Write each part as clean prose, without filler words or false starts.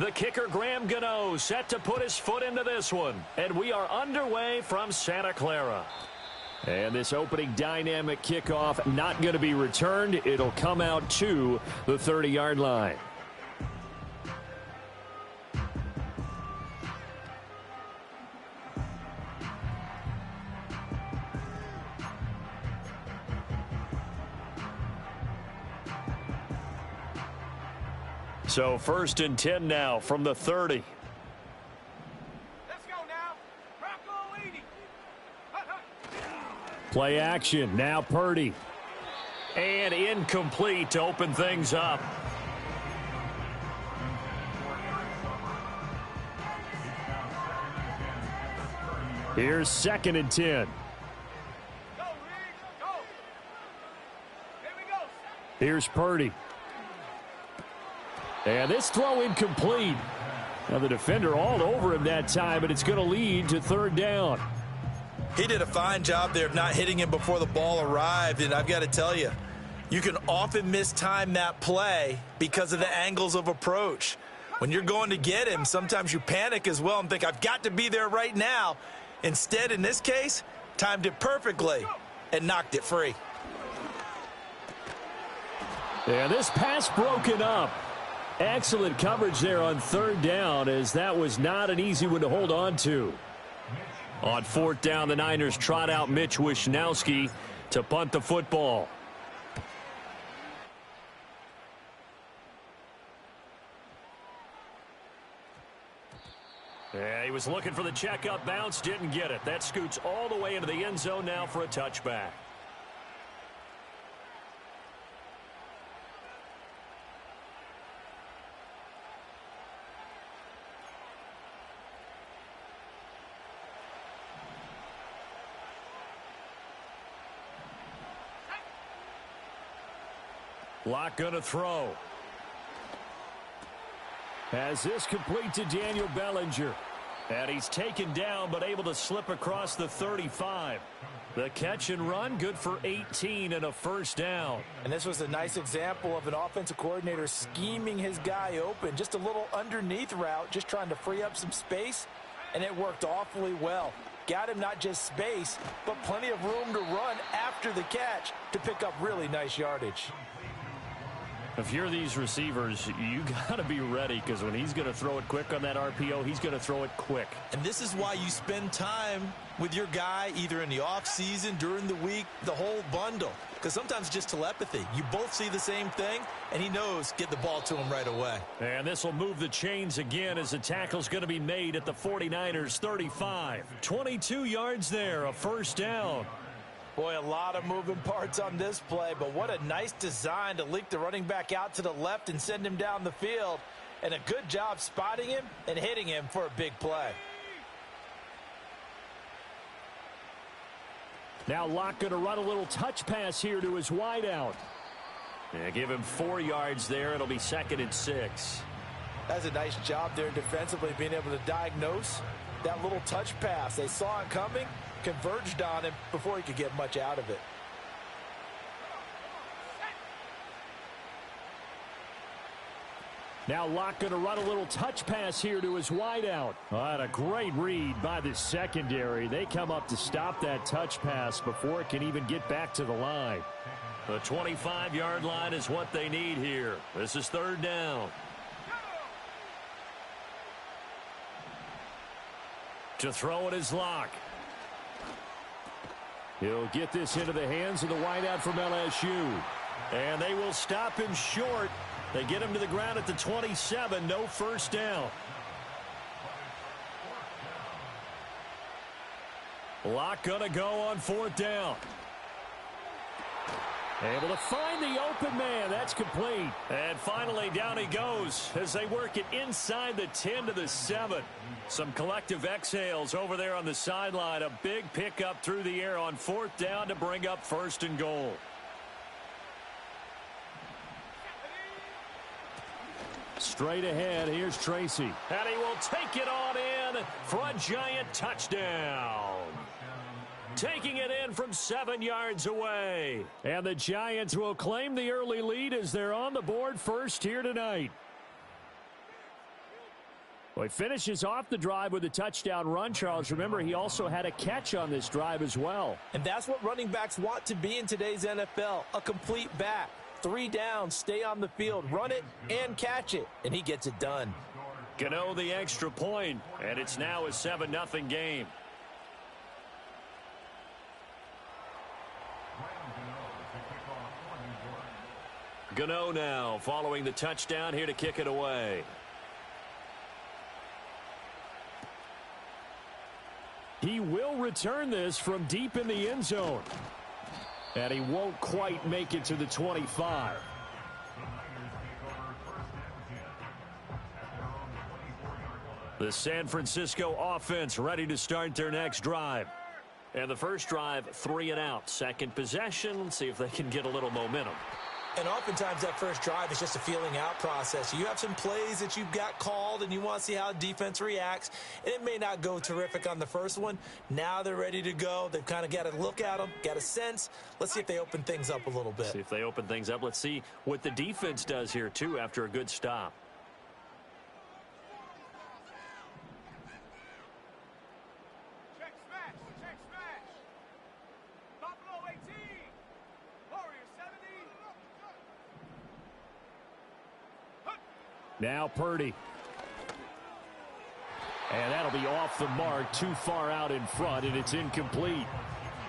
The kicker, Graham Gano, set to put his foot into this one. And we are underway from Santa Clara. And this opening dynamic kickoff not going to be returned. It'll come out to the 30-yard line. So 1st and 10 now from the 30. Let's go now. Rocco Eady. Play action. Now Purdy. And incomplete to open things up. Here's 2nd and 10. Go, Reed. Go. Here we go. Here's Purdy. And this throw incomplete. Now the defender all over him that time, but it's going to lead to 3rd down. He did a fine job there of not hitting him before the ball arrived, and I've got to tell you, you can often mistime that play because of the angles of approach. When you're going to get him, sometimes you panic as well and think, I've got to be there right now. Instead, in this case, timed it perfectly and knocked it free. And this pass broken up. Excellent coverage there on 3rd down, as that was not an easy one to hold on to. On 4th down, the Niners trot out Mitch Wishnowski to punt the football. Yeah, he was looking for the checkup bounce, didn't get it. That scoots all the way into the end zone now for a touchback. Locke going to throw. As this complete to Daniel Bellinger. And he's taken down but able to slip across the 35. The catch and run good for 18 and a 1st down. And this was a nice example of an offensive coordinator scheming his guy open. Just a little underneath route, just trying to free up some space. And it worked awfully well. Got him not just space, but plenty of room to run after the catch to pick up really nice yardage. If you're these receivers, you got to be ready, because when he's going to throw it quick on that RPO, he's going to throw it quick. And this is why you spend time with your guy either in the offseason, during the week, the whole bundle. Because sometimes just telepathy. You both see the same thing, and he knows get the ball to him right away. And this will move the chains again as the tackle's going to be made at the 49ers 35. 22 yards there, a 1st down. Boy, a lot of moving parts on this play, but what a nice design to leak the running back out to the left and send him down the field. And a good job spotting him and hitting him for a big play. Now Locke going to run a little touch pass here to his wideout. Yeah, give him 4 yards there. It'll be 2nd and 6. That's a nice job there defensively, being able to diagnose that little touch pass. They saw it coming, converged on him before he could get much out of it. Now Locke going to run a little touch pass here to his wideout. And a great read by the secondary. They come up to stop that touch pass before it can even get back to the line. The 25-yard line is what they need here. This is 3rd down. To throw it is Locke. He'll get this into the hands of the wideout from LSU. And they will stop him short. They get him to the ground at the 27. No 1st down. Locke gonna go on 4th down. Able to find the open man. That's complete. And finally down he goes as they work it inside the 10 to the 7. Some collective exhales over there on the sideline. A big pickup through the air on 4th down to bring up 1st and goal. Straight ahead, here's Tracy. And he will take it on in for a giant touchdown. Taking it in from 7 yards away. And the Giants will claim the early lead as they're on the board first here tonight. Well, he finishes off the drive with a touchdown run, Charles. Remember, he also had a catch on this drive as well. And that's what running backs want to be in today's NFL, a complete back. 3 downs, stay on the field, run it, and catch it, and he gets it done. Gano the extra point, and it's now a 7-0 game. Gano now following the touchdown here to kick it away. He will return this from deep in the end zone. And he won't quite make it to the 25. The San Francisco offense ready to start their next drive. And the first drive, 3 and out. Second possession, let's see if they can get a little momentum. And oftentimes that first drive is just a feeling out process. You have some plays that you've got called and you want to see how defense reacts. And it may not go terrific on the first one. Now they're ready to go. They've kind of got to look at them, got a sense. Let's see if they open things up a little bit. See if they open things up. Let's see what the defense does here, too, after a good stop. Check smash. Check smash. Buffalo 18. Warriors 70. Now Purdy. And that'll be off the mark, too far out in front, and it's incomplete.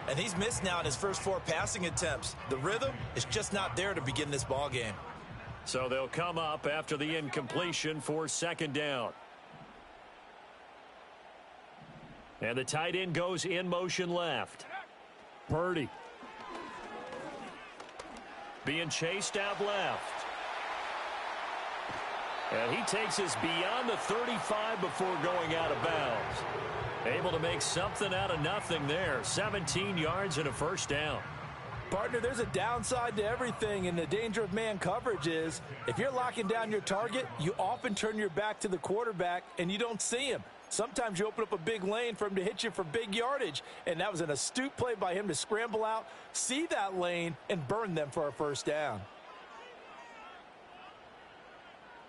And he's missed now in his first 4 passing attempts. The rhythm is just not there to begin this ball game. So they'll come up after the incompletion for second down. And the tight end goes in motion left. Purdy. Being chased out left. And he takes us beyond the 35 before going out of bounds. Able to make something out of nothing there. 17 yards and a first down. Partner, there's a downside to everything, and the danger of man coverage is if you're locking down your target, you often turn your back to the quarterback and you don't see him. Sometimes you open up a big lane for him to hit you for big yardage, and that was an astute play by him to scramble out, see that lane, and burn them for a first down.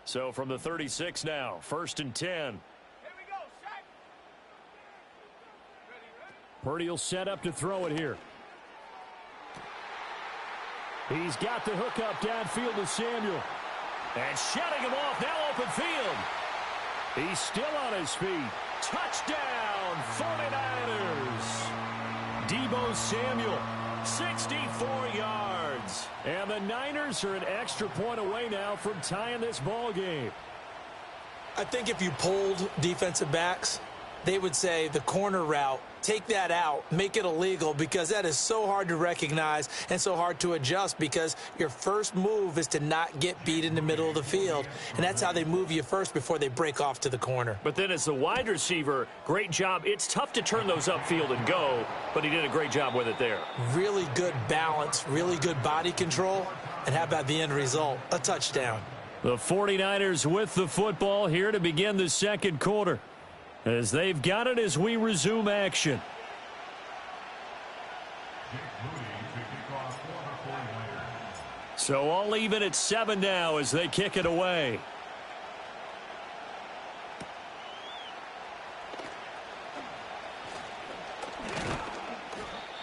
So from the 36 now, 1st and 10. Here we go, Shaq. Purdy will set up to throw it here. He's got the hook up downfield to Samuel. And shutting him off, now open field. He's still on his feet. Touchdown, 49ers. Deebo Samuel, 64 yards. And the Niners are an extra point away now from tying this ball game. I think if you polled defensive backs, they would say the corner route, take that out, make it illegal, because that is so hard to recognize and so hard to adjust, because your first move is to not get beat in the middle of the field. And that's how they move you first before they break off to the corner. But then as the wide receiver, great job. It's tough to turn those upfield and go, but he did a great job with it there. Really good balance, really good body control. And how about the end result? A touchdown. The 49ers with the football here to begin the second quarter, as they've got it as we resume action. So all even at 7 now as they kick it away.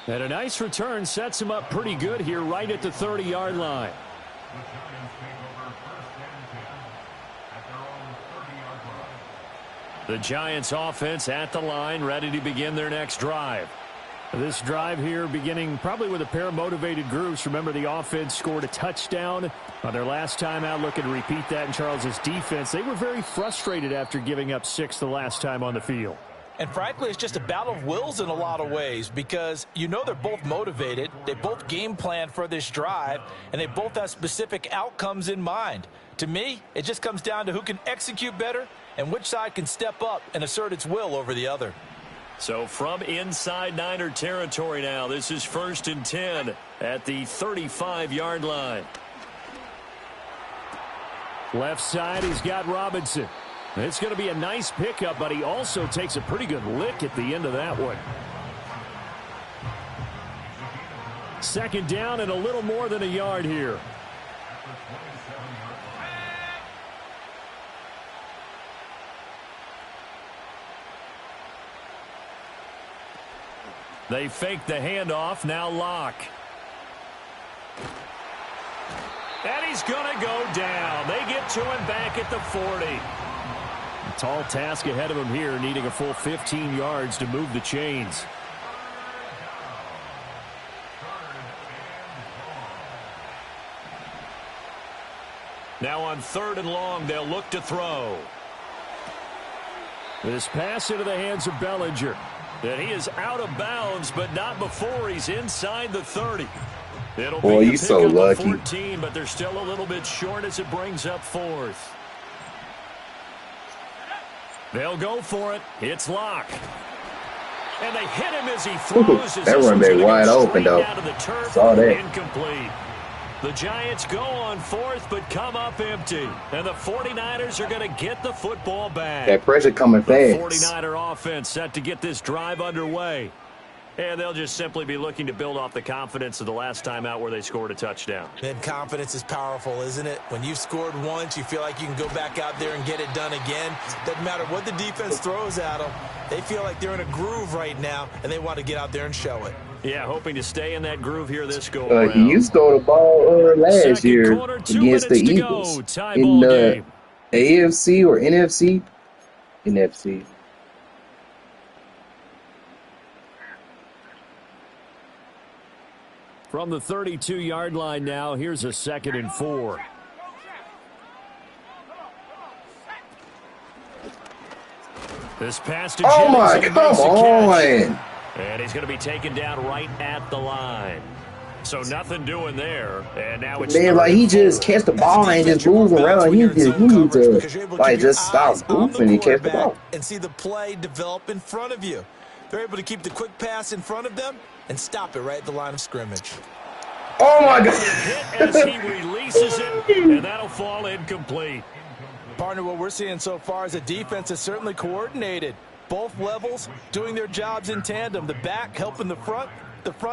And a nice return sets him up pretty good here right at the 30-yard line. The Giants offense at the line, ready to begin their next drive. This drive here beginning probably with a pair of motivated groups. Remember, the offense scored a touchdown on their last time out, looking to repeat that in Charles's defense. They were very frustrated after giving up 6 the last time on the field. And frankly, it's just a battle of wills in a lot of ways, because you know they're both motivated, they both game plan for this drive, and they both have specific outcomes in mind. To me, it just comes down to who can execute better and which side can step up and assert its will over the other. So from inside Niner territory now, this is 1st and 10 at the 35-yard line. Left side, he's got Robinson. It's going to be a nice pickup, but he also takes a pretty good lick at the end of that one. 2nd down and a little more than a yard here. They fake the handoff, now Locke. And he's going to go down. They get to him back at the 40. A tall task ahead of him here, needing a full 15 yards to move the chains. Now on 3rd and long, they'll look to throw. This pass into the hands of Bellinger. And he is out of bounds, but not before he's inside the 30. It'll Boy, be you so lucky. 14, but they're still a little bit short as it brings up 4th. They'll go for it. It's Locke. And they hit him as he throws. That run back wide open, though. Saw that. Incomplete. The Giants go on 4th, but come up empty. And the 49ers are going to get the football back. That pressure coming fast. The 49er offense set to get this drive underway. And they'll just simply be looking to build off the confidence of the last time out where they scored a touchdown. And confidence is powerful, isn't it? When you've scored once, you feel like you can go back out there and get it done again. Doesn't matter what the defense throws at them. They feel like they're in a groove right now, and they want to get out there and show it. Yeah, hoping to stay in that groove here this go-around. He used to throw the ball last year against the Eagles in the AFC or NFC. NFC. From the 32-yard line now, here's a 2nd and 4. This pass to oh my, come on! And he's going to be taken down right at the line. So nothing doing there. And now it's man, like he just catch the ball and just move around. He needs to like just stop goofing and catch the ball. And see the play develop in front of you. They're able to keep the quick pass in front of them and stop it right at the line of scrimmage. Oh my God! As he releases it, and that'll fall incomplete. Partner, what we're seeing so far is the defense is certainly coordinated. Both levels doing their jobs in tandem. The back helping the front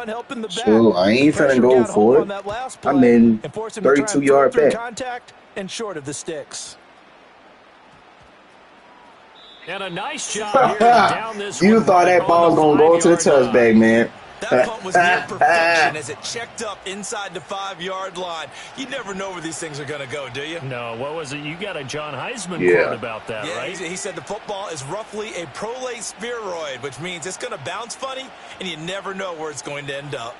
helping the back. So I ain't trying to go for it. I'm in 32-yard back. Contact and short of the sticks. And a nice job here down this you thought that ball was going to go to the touchback, man. That punt was near perfection as it checked up inside the 5-yard line. You never know where these things are going to go, do you? No, what was it? You got a John Heisman quote about that, right? He said the football is roughly a prolate spheroid, which means it's going to bounce funny, and you never know where it's going to end up.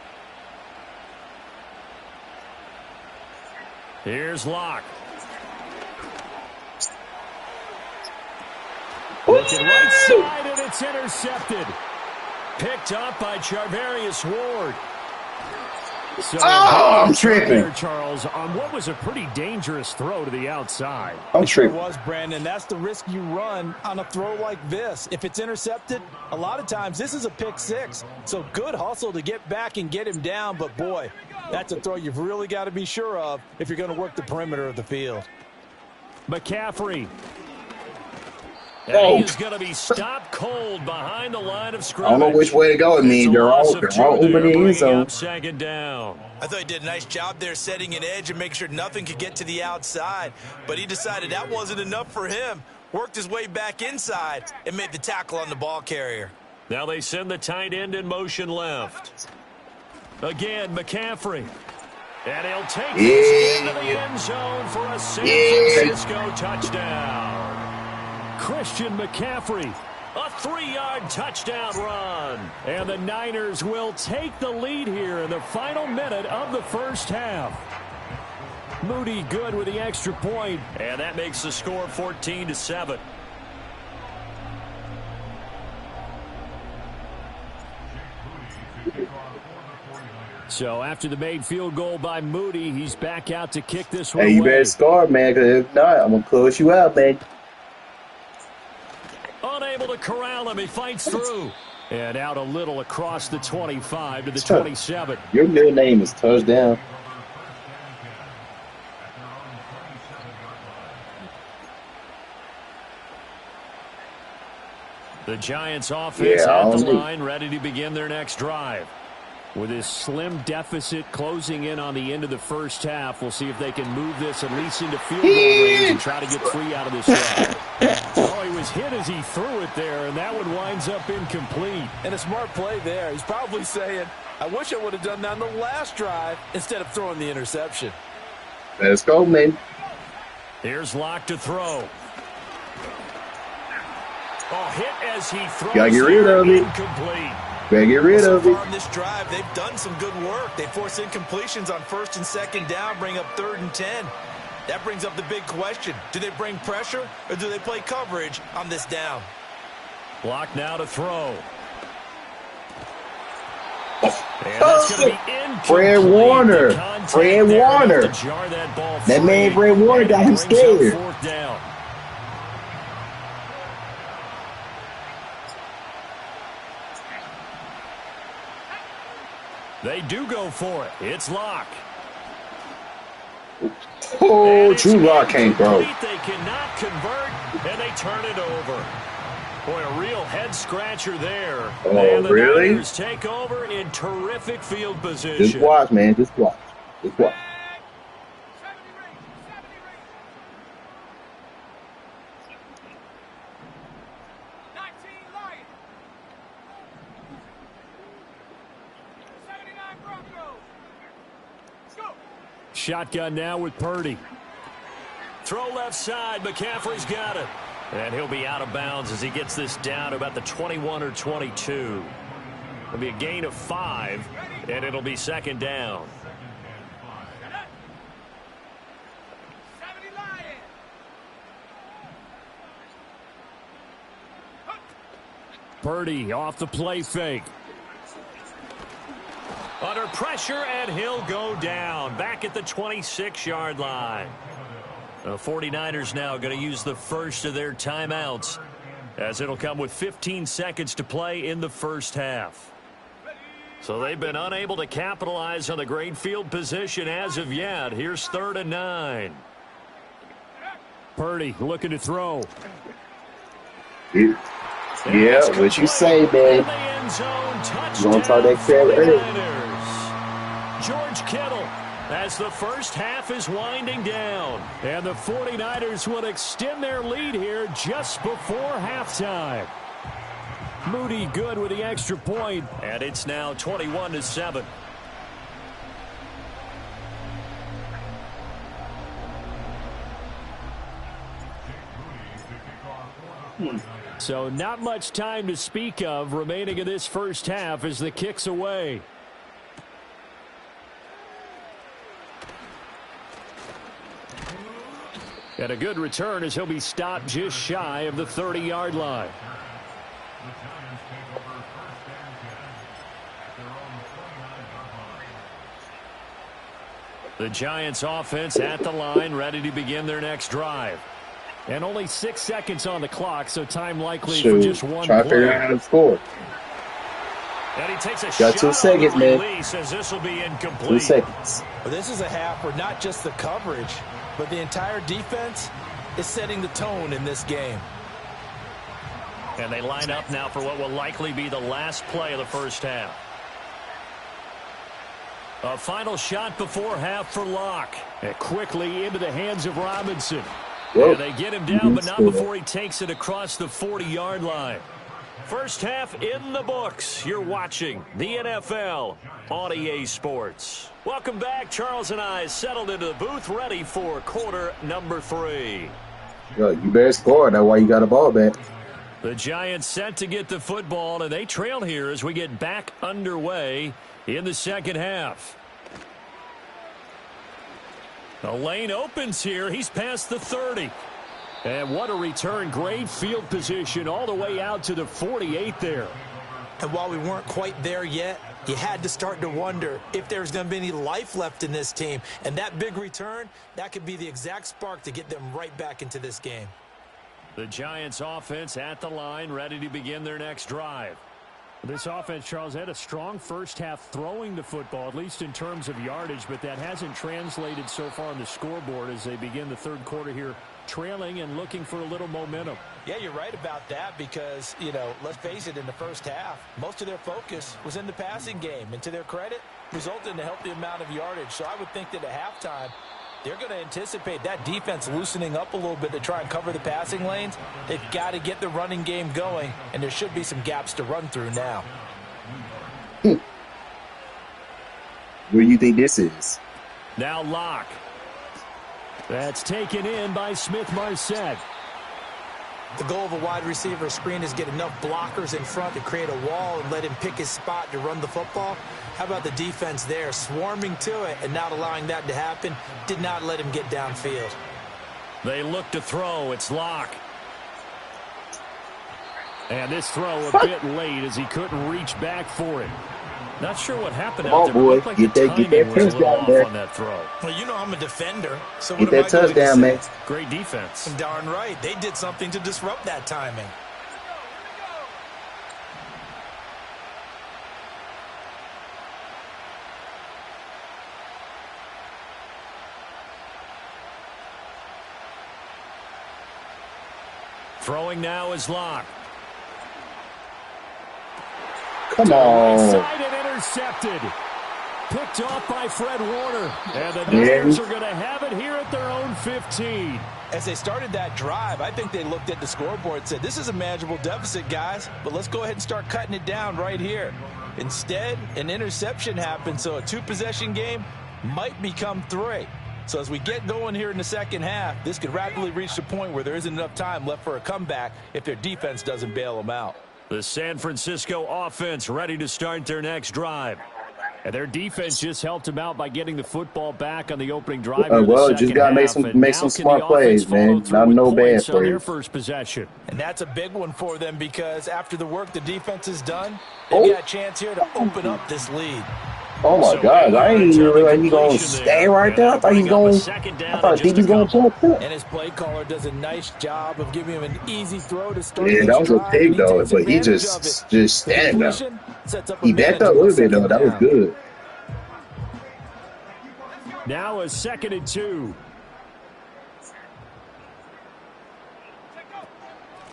Here's Locke. Looking right side, and it's intercepted. Picked up by Charvarius Ward. So I'm tripping. There, Charles, on what was a pretty dangerous throw to the outside. I'm tripping. It was, Brandon. That's the risk you run on a throw like this. If it's intercepted, a lot of times this is a pick six. So good hustle to get back and get him down. But, boy, that's a throw you've really got to be sure of if you're going to work the perimeter of the field. McCaffrey. And he's going to be stopped cold behind the line of scrimmage. I don't know which way to go. I mean, they're all open the end zone. Second down. I thought he did a nice job there setting an edge and make sure nothing could get to the outside. But he decided that wasn't enough for him. Worked his way back inside and made the tackle on the ball carrier. Now they send the tight end in motion left. Again, McCaffrey. And he'll take this into the end zone for a San Francisco touchdown. Christian McCaffrey, a 3-yard touchdown run. And the Niners will take the lead here in the final minute of the first half. Moody good with the extra point, and that makes the score 14-7. So after the made field goal by Moody, he's back out to kick this one away. You better score, man, because if not, I'm going to close you out, man. Unable to corral him. He fights through. And out a little across the 25 to the 27. Your middle name is touchdown. The Giants offense at the line, ready to begin their next drive. With this slim deficit closing in on the end of the first half, we'll see if they can move this at least into field goal range and try to get free out of this drive. Oh, he was hit as he threw it there, and that one winds up incomplete. And a smart play there. He's probably saying, I wish I would have done that on the last drive instead of throwing the interception. Let's go, man. Here's Locke to throw. Oh, hit as he throws. Gotta get rid of it. Incomplete. Gotta get rid of it. So far on this drive, they've done some good work. They force incompletions on 1st and 2nd down, bring up 3rd and 10. That brings up the big question. Do they bring pressure or do they play coverage on this down? Locke now to throw. Fred Warner. Fred Warner. That man, Fred Warner, got him scared. They do go for it. It's Locke. Oh, True Lock can't throw. They cannot convert, and they turn it over. Boy, a real head-scratcher there. Oh, and the really? Niners take over in terrific field position. Just watch, man. Just watch. Just watch. Shotgun now with Purdy. Throw left side. McCaffrey's got it. And he'll be out of bounds as he gets this down to about the 21 or 22. It'll be a gain of 5, and it'll be 2nd down. Purdy off the play fake. Under pressure, and he'll go down. Back at the 26-yard line. The 49ers now going to use the first of their timeouts, as it'll come with 15 seconds to play in the first half. So they've been unable to capitalize on the great field position as of yet. Here's 3rd and 9. Purdy looking to throw. Yeah, what you say, man. You gonna talk that crap early. George Kittle as the first half is winding down. And the 49ers will extend their lead here just before halftime. Moody good with the extra point, and it's now 21-7. So not much time to speak of remaining in this first half as the kick's away. And a good return as he'll be stopped just shy of the 30-yard line. The Giants offense at the line, ready to begin their next drive. And only 6 seconds on the clock, so time likely for just one try to figure out how to score. And he takes a got shot 2 seconds, on the man. release as this will be incomplete. 2 seconds. Well, this is a half where not just the coverage, but the entire defense is setting the tone in this game. And they line up now for what will likely be the last play of the first half. A final shot before half for Locke. And quickly into the hands of Robinson. Whoa. And they get him down, but not before he takes it across the 40-yard line. First half in the books. You're watching the NFL on EA Sports. Welcome back. Charles and I settled into the booth, ready for quarter number 3. Yo, you better score. That's why you got a ball back. The Giants set to get the football, and they trail here as we get back underway in the second half. The lane opens here. He's past the 30. And what a return. Great field position all the way out to the 48 there. And while we weren't quite there yet, you had to start to wonder if there's going to be any life left in this team. And that big return, that could be the exact spark to get them right back into this game. The Giants offense at the line, ready to begin their next drive. This offense, Charles, had a strong first half throwing the football, at least in terms of yardage, but that hasn't translated so far on the scoreboard as they begin the third quarter here trailing and looking for a little momentum. Yeah, you're right about that because, you know, let's face it, in the first half, most of their focus was in the passing game. And to their credit, resulted in a healthy amount of yardage. So I would think that at halftime, they're going to anticipate that defense loosening up a little bit to try and cover the passing lanes. They've got to get the running game going, and there should be some gaps to run through now. Where do you think this is? Now Locke. That's taken in by Smith-Marset. The goal of a wide receiver screen is get enough blockers in front to create a wall and let him pick his spot to run the football. How about the defense there, swarming to it and not allowing that to happen? Did not let him get downfield. They look to throw. It's Locke. And this throw a bit late as he couldn't reach back for it. Not sure what happened out there. Boy. Like get that touchdown there. On that throw. Well, you know I'm a defender. So get that touchdown, man. Great defense. Darn right. They did something to disrupt that timing. Throwing now is Locke. Come on. Side and intercepted. Picked off by Fred Warner. And the Niners are going to have it here at their own 15. As they started that drive, I think they looked at the scoreboard and said, this is a manageable deficit, guys, but let's go ahead and start cutting it down right here. Instead, an interception happened, so a two-possession game might become 3. So as we get going here in the second half, this could rapidly reach the point where there isn't enough time left for a comeback if their defense doesn't bail them out. The San Francisco offense ready to start their next drive. And their defense just helped them out by getting the football back on the opening drive. Well, just got to make some smart plays, man. Not no bad plays. On their first possession. And that's a big one for them because after the work the defense has done, they've got a chance here to open up this lead. Oh my God! I ain't even realize he's gonna stay right there. I thought he's going. I thought he was gonna jump up. And his play caller does a nice job of giving him an easy throw to start. Yeah, that was a pig though, but he just standing up. He backed up a little bit though. That was good. Now a 2nd and 2.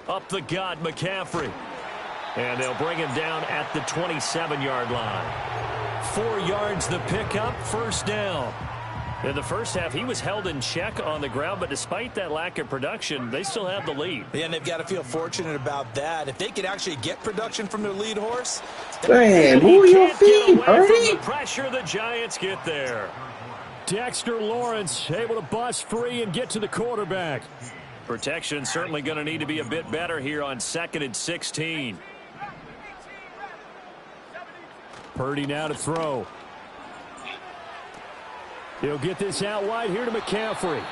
Up the gut, McCaffrey. And they'll bring him down at the 27-yard line. 4 yards the pickup, first down. In the first half, he was held in check on the ground, but despite that lack of production, they still have the lead. Yeah, and they've got to feel fortunate about that. If they could actually get production from their lead horse. Man, move your feet, hurry. From the pressure, the Giants get there. Dexter Lawrence able to bust free and get to the quarterback. Protection certainly going to need to be a bit better here on 2nd and 16. Purdy now to throw. He'll get this out wide here to McCaffrey.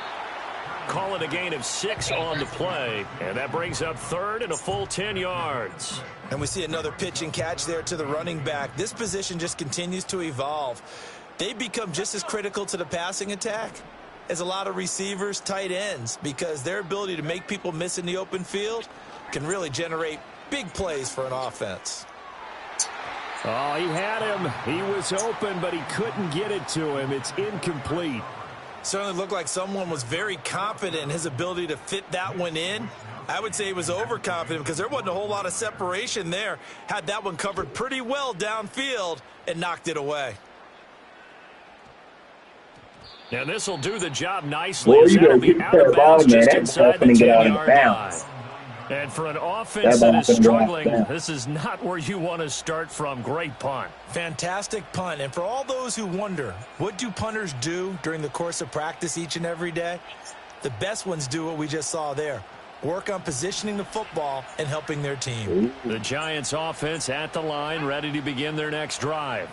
Call it a gain of 6 on the play, and that brings up 3rd and a full 10 yards. And we see another pitch and catch there to the running back. This position just continues to evolve. They become just as critical to the passing attack as a lot of receivers, tight ends, because their ability to make people miss in the open field can really generate big plays for an offense. Oh, he had him. He was open, but he couldn't get it to him. It's incomplete. Certainly looked like someone was very confident in his ability to fit that one in. I would say he was overconfident because there wasn't a whole lot of separation there. Had that one covered pretty well downfield and knocked it away. And this will do the job nicely. Boy, you gotta get that ball, man. That's going to get out of the bounds. And for an offense that is struggling, this is not where you want to start from. Great punt. Fantastic punt. And for all those who wonder, what do punters do during the course of practice each and every day? The best ones do what we just saw there. Work on positioning the football and helping their team. The Giants offense at the line, ready to begin their next drive.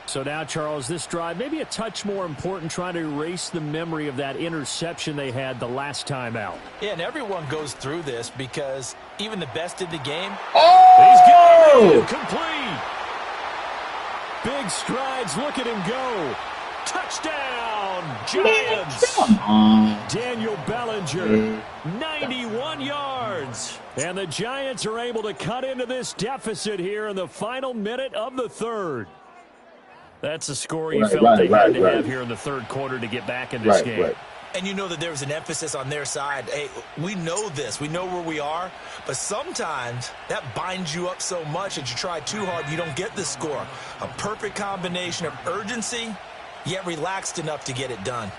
So now, Charles, this drive may be a touch more important, trying to erase the memory of that interception they had the last time out. Yeah, and everyone goes through this because even the best in the game. He's got it complete. Big strides. Look at him go. Touchdown, Giants. Daniel Bellinger, 91 yards. And the Giants are able to cut into this deficit here in the final minute of the 3rd. That's a score you felt they had to have here in the 3rd quarter to get back in this game. And you know that there's an emphasis on their side. Hey, we know this. We know where we are. But sometimes that binds you up so much that you try too hard, you don't get the score. A perfect combination of urgency, yet relaxed enough to get it done.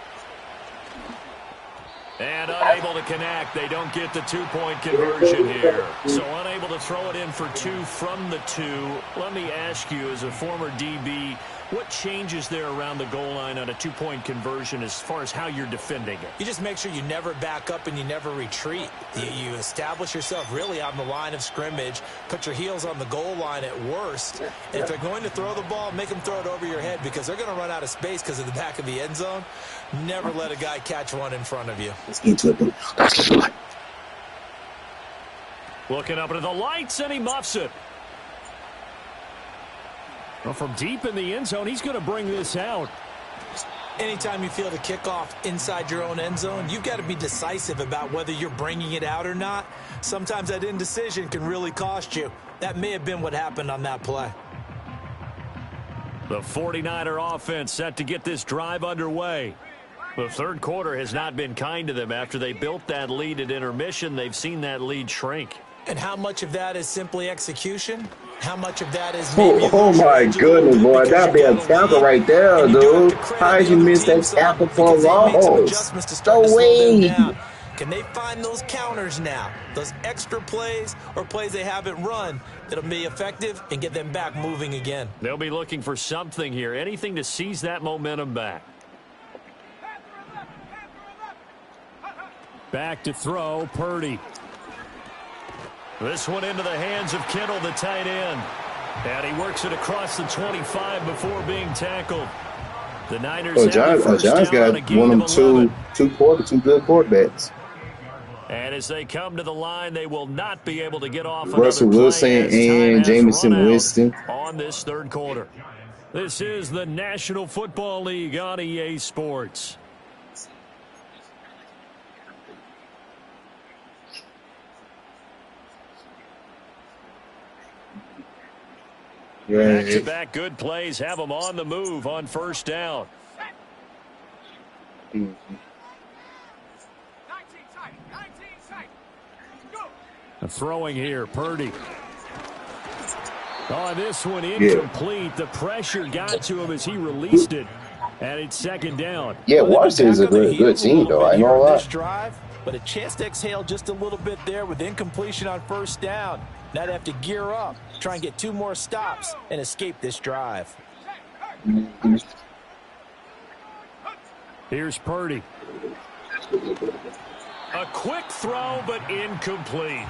And unable to connect. They don't get the two-point conversion here. So unable to throw it in for two from the two. Let me ask you, as a former DB, what changes there around the goal line on a two-point conversion as far as how you're defending it? You just make sure you never back up and you never retreat. You establish yourself really on the line of scrimmage, put your heels on the goal line at worst. And if they're going to throw the ball, make them throw it over your head because they're going to run out of space because of the back of the end zone. Never let a guy catch one in front of you. Let's get to it. Let's get to it. Looking up into the lights, and he muffs it. Well, from deep in the end zone, he's going to bring this out. Anytime you feel the kickoff inside your own end zone, you've got to be decisive about whether you're bringing it out or not. Sometimes that indecision can really cost you. That may have been what happened on that play. The 49er offense set to get this drive underway. The third quarter has not been kind to them. After they built that lead at intermission, they've seen that lead shrink. And how much of that is simply execution? How much of that is oh my goodness, boy. That'd be a tackle right there, dude. How did you miss that tackle for loss? No way. Can they find those counters now? Those extra plays or plays they haven't run that'll be effective and get them back moving again? They'll be looking for something here. Anything to seize that momentum back. Back to throw, Purdy. This one into the hands of Kittle, the tight end. And he works it across the 25 before being tackled. The Niners John's got one of two good quarterbacks. And as they come to the line, they will not be able to get off Russell Wilson and Jameson Winston on this third quarter. This is the National Football League on EA Sports. Back-to-back good plays have them on the move on first down. 19 tight. Go. Throwing here, Purdy. Oh, this one incomplete. The pressure got to him as he released it. And it's second down. Yeah, Washington's a good team, though. I ain't gonna lie. But a chance to exhale just a little bit there with incompletion on first down. Now they have to gear up, try and get two more stops, and escape this drive. Here's Purdy. A quick throw, but incomplete.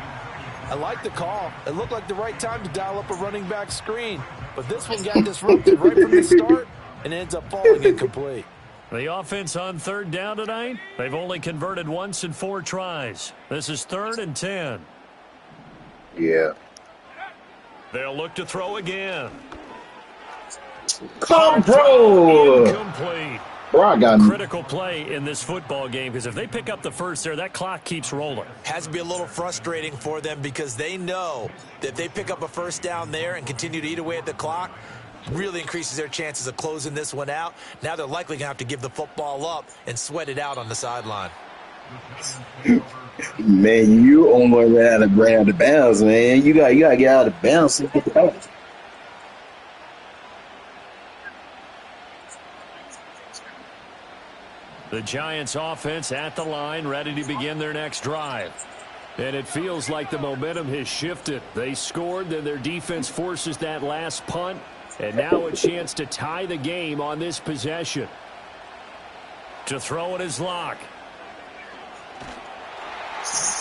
I like the call. It looked like the right time to dial up a running back screen. But this one got disrupted right from the start and ends up falling incomplete. The offense on third down tonight, they've only converted once in 4 tries. This is 3rd and 10. Yeah. They'll look to throw again. Come, bro! Incomplete. Critical play in this football game because if they pick up the first there, that clock keeps rolling. Has to be a little frustrating for them because they know that if they pick up a first down there and continue to eat away at the clock, really increases their chances of closing this one out. Now they're likely going to have to give the football up and sweat it out on the sideline. Man, you almost ran out of bounds, man. You got to get out of bounds and get out. The Giants offense at the line, ready to begin their next drive. And it feels like the momentum has shifted. They scored, then their defense forces that last punt. And now a chance to tie the game on this possession. To throw it is Lock.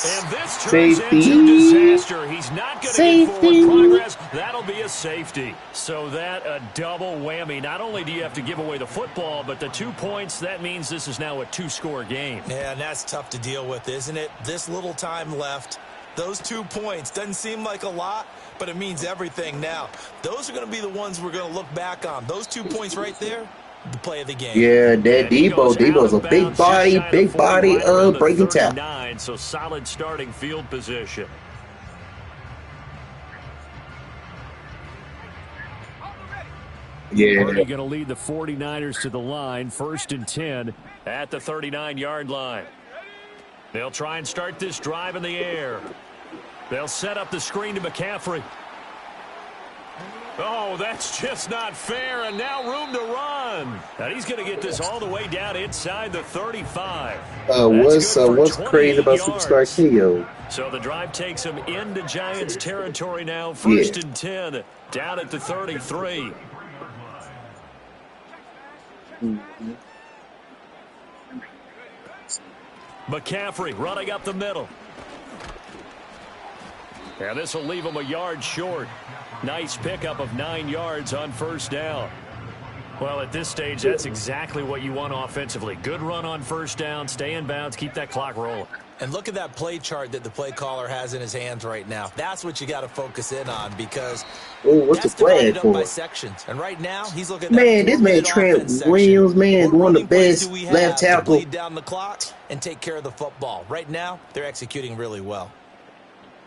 And this turns into disaster. He's not going to get forward progress. That'll be a safety. So that a double whammy. Not only do you have to give away the football, but the 2 points, that means this is now a 2-score game. Yeah, and that's tough to deal with, isn't it? This little time left. Those 2 points doesn't seem like a lot, but it means everything now. Those are going to be the ones we're going to look back on. Those 2 points right there, the play of the game. Yeah, that Debo's a big body, breaking tackle. So solid starting field position. Yeah. Purdy going to lead the 49ers to the line, 1st and 10 at the 39-yard line. They'll try and start this drive in the air. They'll set up the screen to McCaffrey. Oh, that's just not fair, and now room to run. And he's going to get this all the way down inside the 35. What's crazy about Superstar KO? So the drive takes him into Giants territory now, 1st and 10, down at the 33. McCaffrey running up the middle. And this will leave him a yard short. Nice pickup of 9 yards on 1st down. Well, at this stage, that's exactly what you want offensively. Good run on 1st down, stay in bounds, keep that clock rolling. And look at that play chart that the play caller has in his hands right now. That's what you got to focus in on because what's that's the plan divided for? up by sections. And right now, he's looking at man, this man Trent Williams, man, one of the best left tackle. Bleed down the clock and take care of the football. Right now, they're executing really well.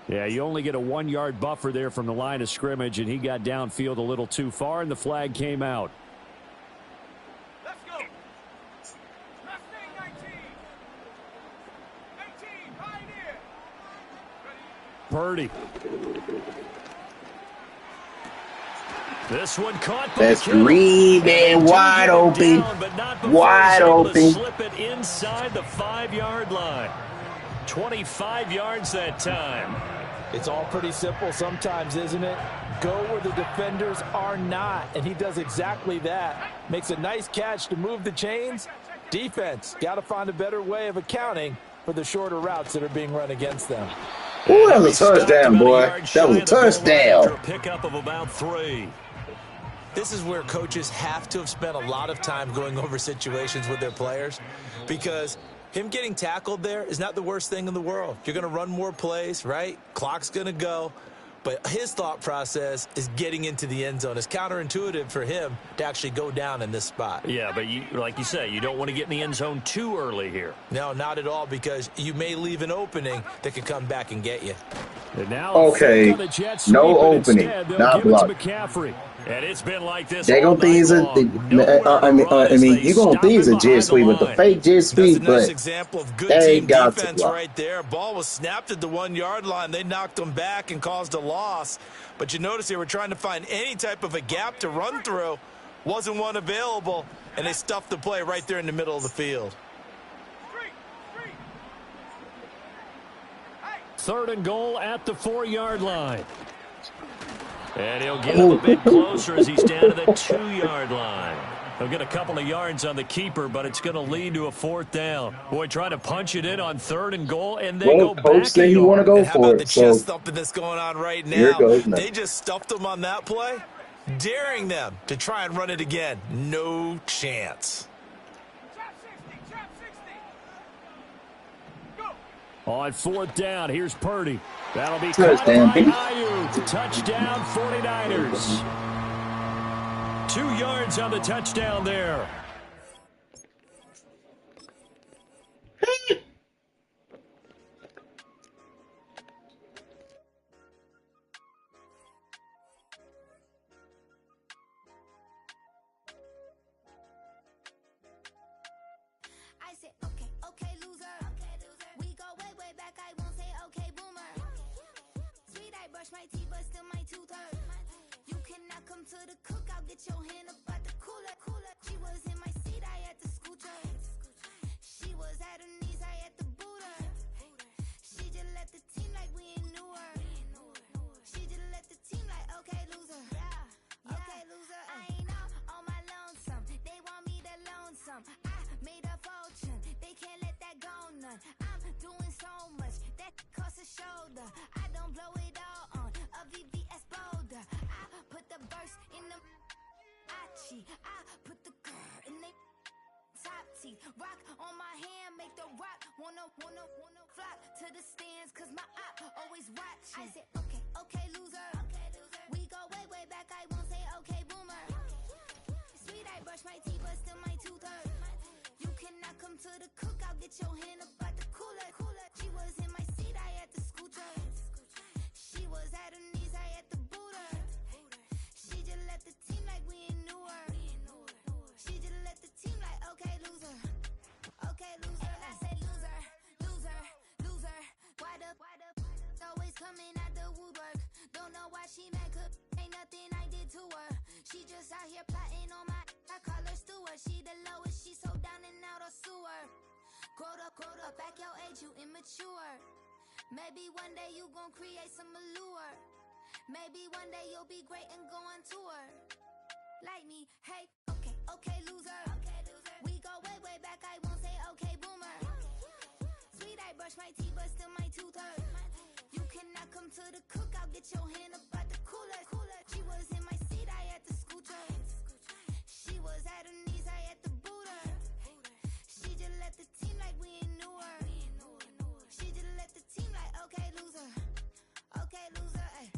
Yeah, you only get a 1-yard buffer there from the line of scrimmage, and he got downfield a little too far, and the flag came out. Let's go. Left thing, 19. 19, Pioneer. Purdy. This one caught by That's green, man, wide open. Wide open. Slip it inside the 5-yard line. 25 yards that time. It's all pretty simple sometimes, isn't it? Go where the defenders are not, and he does exactly that. Makes a nice catch to move the chains. Defense, got to find a better way of accounting for the shorter routes that are being run against them. Ooh, that was a touchdown, boy. That was a touchdown. A pickup of about 3. This is where coaches have to have spent a lot of time going over situations with their players because him getting tackled there is not the worst thing in the world. You're going to run more plays, right? Clock's going to go. But his thought process is getting into the end zone. It's counterintuitive for him to actually go down in this spot. Yeah, but like you say, you don't want to get in the end zone too early here. No, not at all, because you may leave an opening that could come back and get you. And now okay, no opening, not blocked. McCaffrey. And it's been like this. They gonna think it's a, you gonna think it's a jet sweep with the fake jet sweep, but nice example of good they team got defense to block. right there. Ball was snapped at the 1-yard line. They knocked them back and caused a loss. But you notice they were trying to find any type of a gap to run through. Wasn't one available, and they stuffed the play right there in the middle of the field. 3rd and goal at the 4-yard line. And he'll get him a bit closer as he's down to the 2-yard line. He'll get a couple of yards on the keeper, but it's going to lead to a 4th down. Boy, trying to punch it in on 3rd and goal, and they go back. Coach said you want to go and how for about it. the So chest thumping that's going on right here now? goes They just stuffed them on that play, daring them to try and run it again. No chance. On 4th down, here's Purdy. That'll be touchdown. caught by Ayuk. Touchdown 49ers. 2 yards on the touchdown there. I said, okay, loser. We go way back. I won't say okay, boomer. Sweet, I brush my teeth, but still my tooth hurt. You cannot come to the cookout, get your hand up out the cooler. She was in my seat, I had to scoot her. She was at her knees, I had to boot her. She just left the team like we ain't knew her. She just left the team like, okay, loser. Okay, loser. I ain't on my lonesome. They want me to loan some. I made a fortune. They can't let that go none. I'm doing so much that costs a shoulder. I don't blow it all on a VVS boulder. I put the verse in the I put the girl in the top teeth. Rock on my hand, make the rock wanna flock to the stands, cause my op always watching. I said, okay, loser. We go way back. I won't say okay, boomer. Sweet, I brush my teeth, but still my tooth hurt. You cannot come to the cookout, get your hand up out the cooler. She was in my seat, I had to scoot her. She was at her knees, I had to boot her. She just left the team like we ain't knew her. just out here plotting on my. I call her steward. She the lowest. She so down and out of sewer. Growed up, back your age, you immature. Maybe one day you gon' create some allure. Maybe one day you'll be great and go on tour. Like me, hey, okay, loser. We go way back, I won't say okay, boomer. Sweet, I brush my teeth, but still my tooth hurt. You cannot come to the cookout, get your hand up at the cooler. She was in my seat, I had to scoot her. She was at her knees, I had to boot her. She just let the team like we ain't knew her. She just let the team like, okay, loser, ay.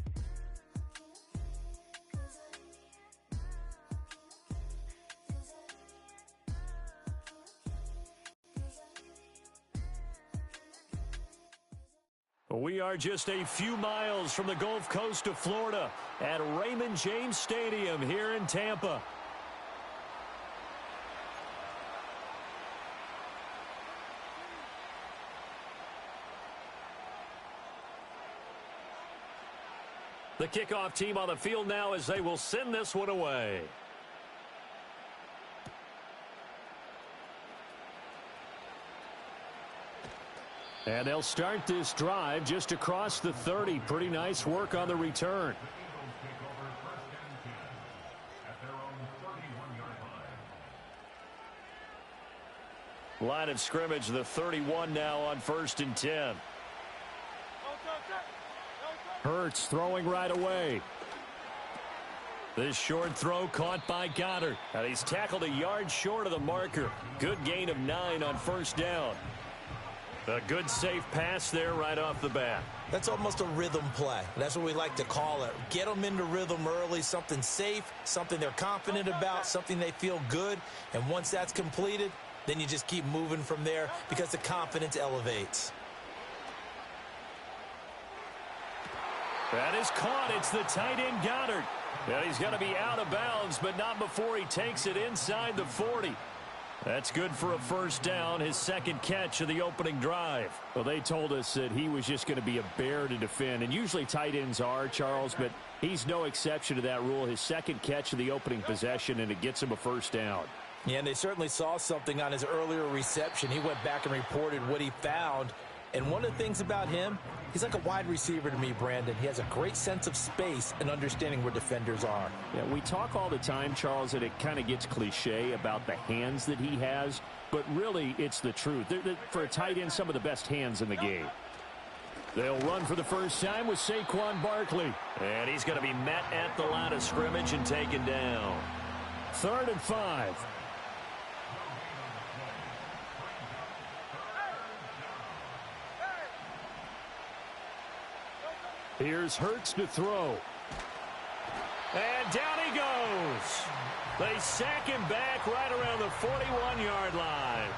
We are just a few miles from the Gulf Coast of Florida at Raymond James Stadium here in Tampa. The kickoff team on the field now as they will send this one away. And they'll start this drive just across the 30. Pretty nice work on the return. Line of scrimmage, the 31 now on 1st and 10. Hurts throwing right away. This short throw caught by Goddard. And he's tackled a yard short of the marker. Good gain of 9 on 1st down. A good safe pass there right off the bat. That's almost a rhythm play. That's what we like to call it. Get them into rhythm early, something safe, something they're confident about, something they feel good. And once that's completed, then you just keep moving from there because the confidence elevates. That is caught. It's the tight end Goddard. And he's going to be out of bounds, but not before he takes it inside the 40. That's good for a 1st down, his 2nd catch of the opening drive. Well, they told us that he was just going to be a bear to defend, and usually tight ends are, Charles, but he's no exception to that rule. His 2nd catch of the opening possession, and it gets him a 1st down. Yeah, and they certainly saw something on his earlier reception. He went back and reported what he found. And one of the things about him, he's like a wide receiver to me, Brandon. He has a great sense of space and understanding where defenders are. Yeah, we talk all the time, Charles, that it kind of gets cliche about the hands that he has, but really it's the truth. For a tight end, some of the best hands in the game. They'll run for the first time with Saquon Barkley. And he's going to be met at the line of scrimmage and taken down. 3rd and 5. Here's Hurts to throw. And down he goes. They sack him back right around the 41-yard line.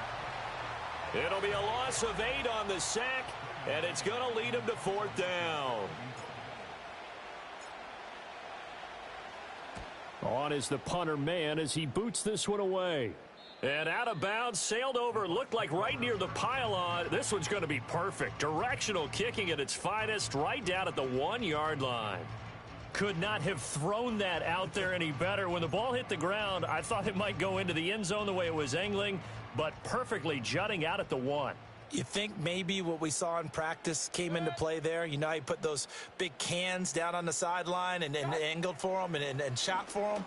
It'll be a loss of 8 on the sack, and it's going to lead him to 4th down. On is the punter man as he boots this one away. And out of bounds, sailed over, looked like right near the pylon. This one's going to be perfect. Directional kicking at its finest, right down at the 1-yard line. Could not have thrown that out there any better. When the ball hit the ground, I thought it might go into the end zone the way it was angling, but perfectly jutting out at the 1. You think maybe what we saw in practice came into play there? You know, he put those big cans down on the sideline and angled for them and shot for them.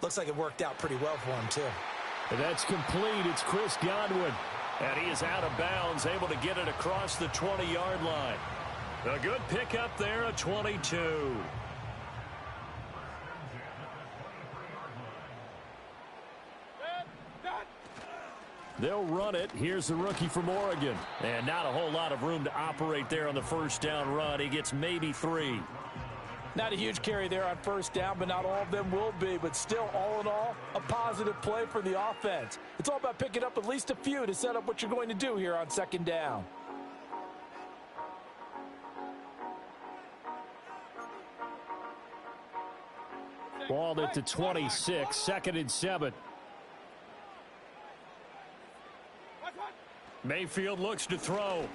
Looks like it worked out pretty well for him, too. And that's complete. It's Chris Godwin. And he is out of bounds, able to get it across the 20-yard line. A good pickup there, a 22. They'll run it. Here's the rookie from Oregon. And not a whole lot of room to operate there on the 1st down run. He gets maybe 3. Not a huge carry there on 1st down, but not all of them will be. But still, all in all, a positive play for the offense. It's all about picking up at least a few to set up what you're going to do here on 2nd down. Ball at the 26, 2nd and 7. Mayfield looks to throw.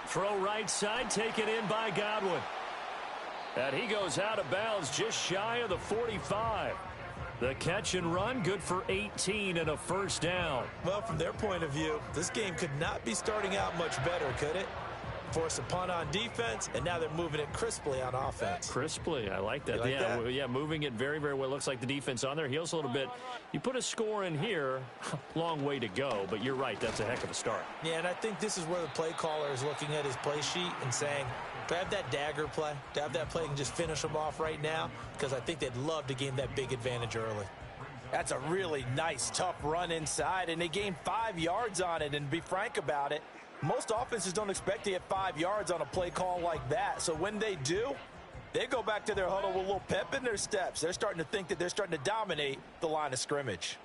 Throw right side, taken in by Godwin. And he goes out of bounds just shy of the 45. The catch and run, good for 18 and a first down. Well, from their point of view, this game could not be starting out much better, could it? Force a punt on defense, and now they're moving it crisply on offense. Crisply, I like that. Like that? Yeah, moving it very, very well. Looks like the defense on their heels a little bit. You put a score in here, long way to go, but you're right, that's a heck of a start. Yeah, and I think this is where the play caller is looking at his play sheet and saying, do I have that dagger play? Do I have that play and just finish them off right now? Because I think they'd love to gain that big advantage early. That's a really nice, tough run inside, and they gained 5 yards on it. And to be frank about it, most offenses don't expect to get 5 yards on a play call like that. So when they do, they go back to their huddle with a little pep in their steps. They're starting to think that they're starting to dominate the line of scrimmage.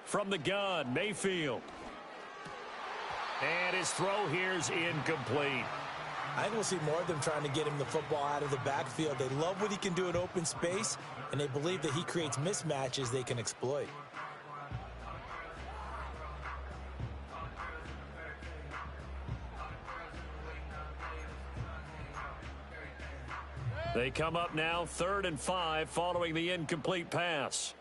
From the gun, Mayfield. And his throw here is incomplete. I think we'll see more of them trying to get him the football out of the backfield. They love what he can do in open space, and they believe that he creates mismatches they can exploit. They come up now 3rd and 5 following the incomplete pass.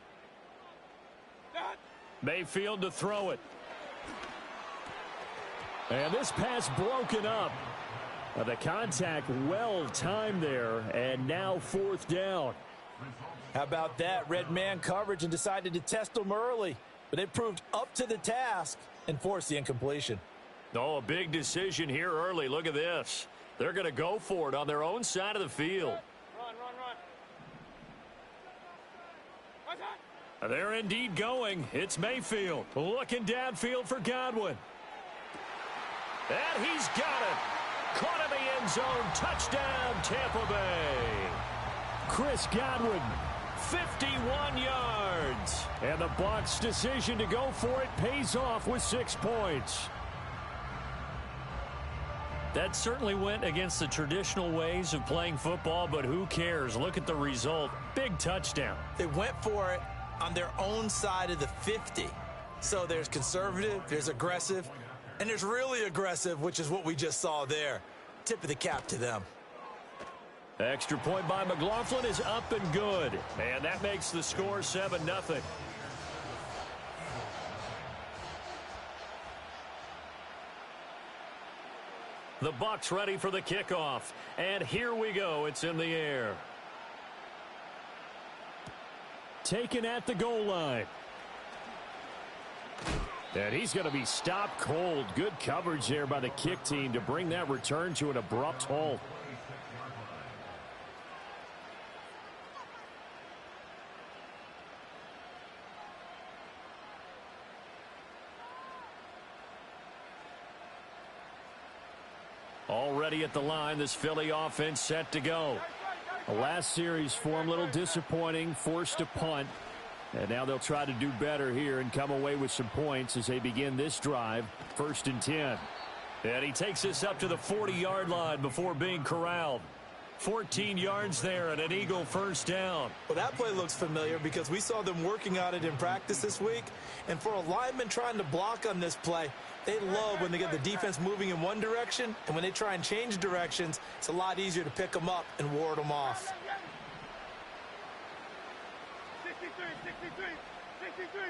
Mayfield to throw it. And this pass broken up. The contact well timed there, and now 4th down. How about that? Red man coverage and decided to test them early. But it proved up to the task and forced the incompletion. Oh, a big decision here early. Look at this. They're going to go for it on their own side of the field. Run. They're indeed going. It's Mayfield looking downfield for Godwin. And he's got it. Caught in the end zone. Touchdown, Tampa Bay. Chris Godwin, 51 yards. And the Bucs' decision to go for it pays off with 6 points. That certainly went against the traditional ways of playing football, but who cares? Look at the result. Big touchdown. They went for it on their own side of the 50. So there's conservative, there's aggressive, and there's really aggressive, which is what we just saw there. Tip of the cap to them. Extra point by McLaughlin is up and good. And that makes the score 7-0. The Bucs ready for the kickoff. And here we go. It's in the air. Taken at the goal line. And he's going to be stopped cold. Good coverage there by the kick team to bring that return to an abrupt halt. Already at the line, this Philly offense set to go. The last series for him, a little disappointing, forced to punt. And now they'll try to do better here and come away with some points as they begin this drive, 1st and 10. And he takes this up to the 40-yard line before being corralled. 14 yards there and an Eagle first down. Well, that play looks familiar because we saw them working on it in practice this week. And for a lineman trying to block on this play, they love when they get the defense moving in one direction. And when they try and change directions, it's a lot easier to pick them up and ward them off. 63.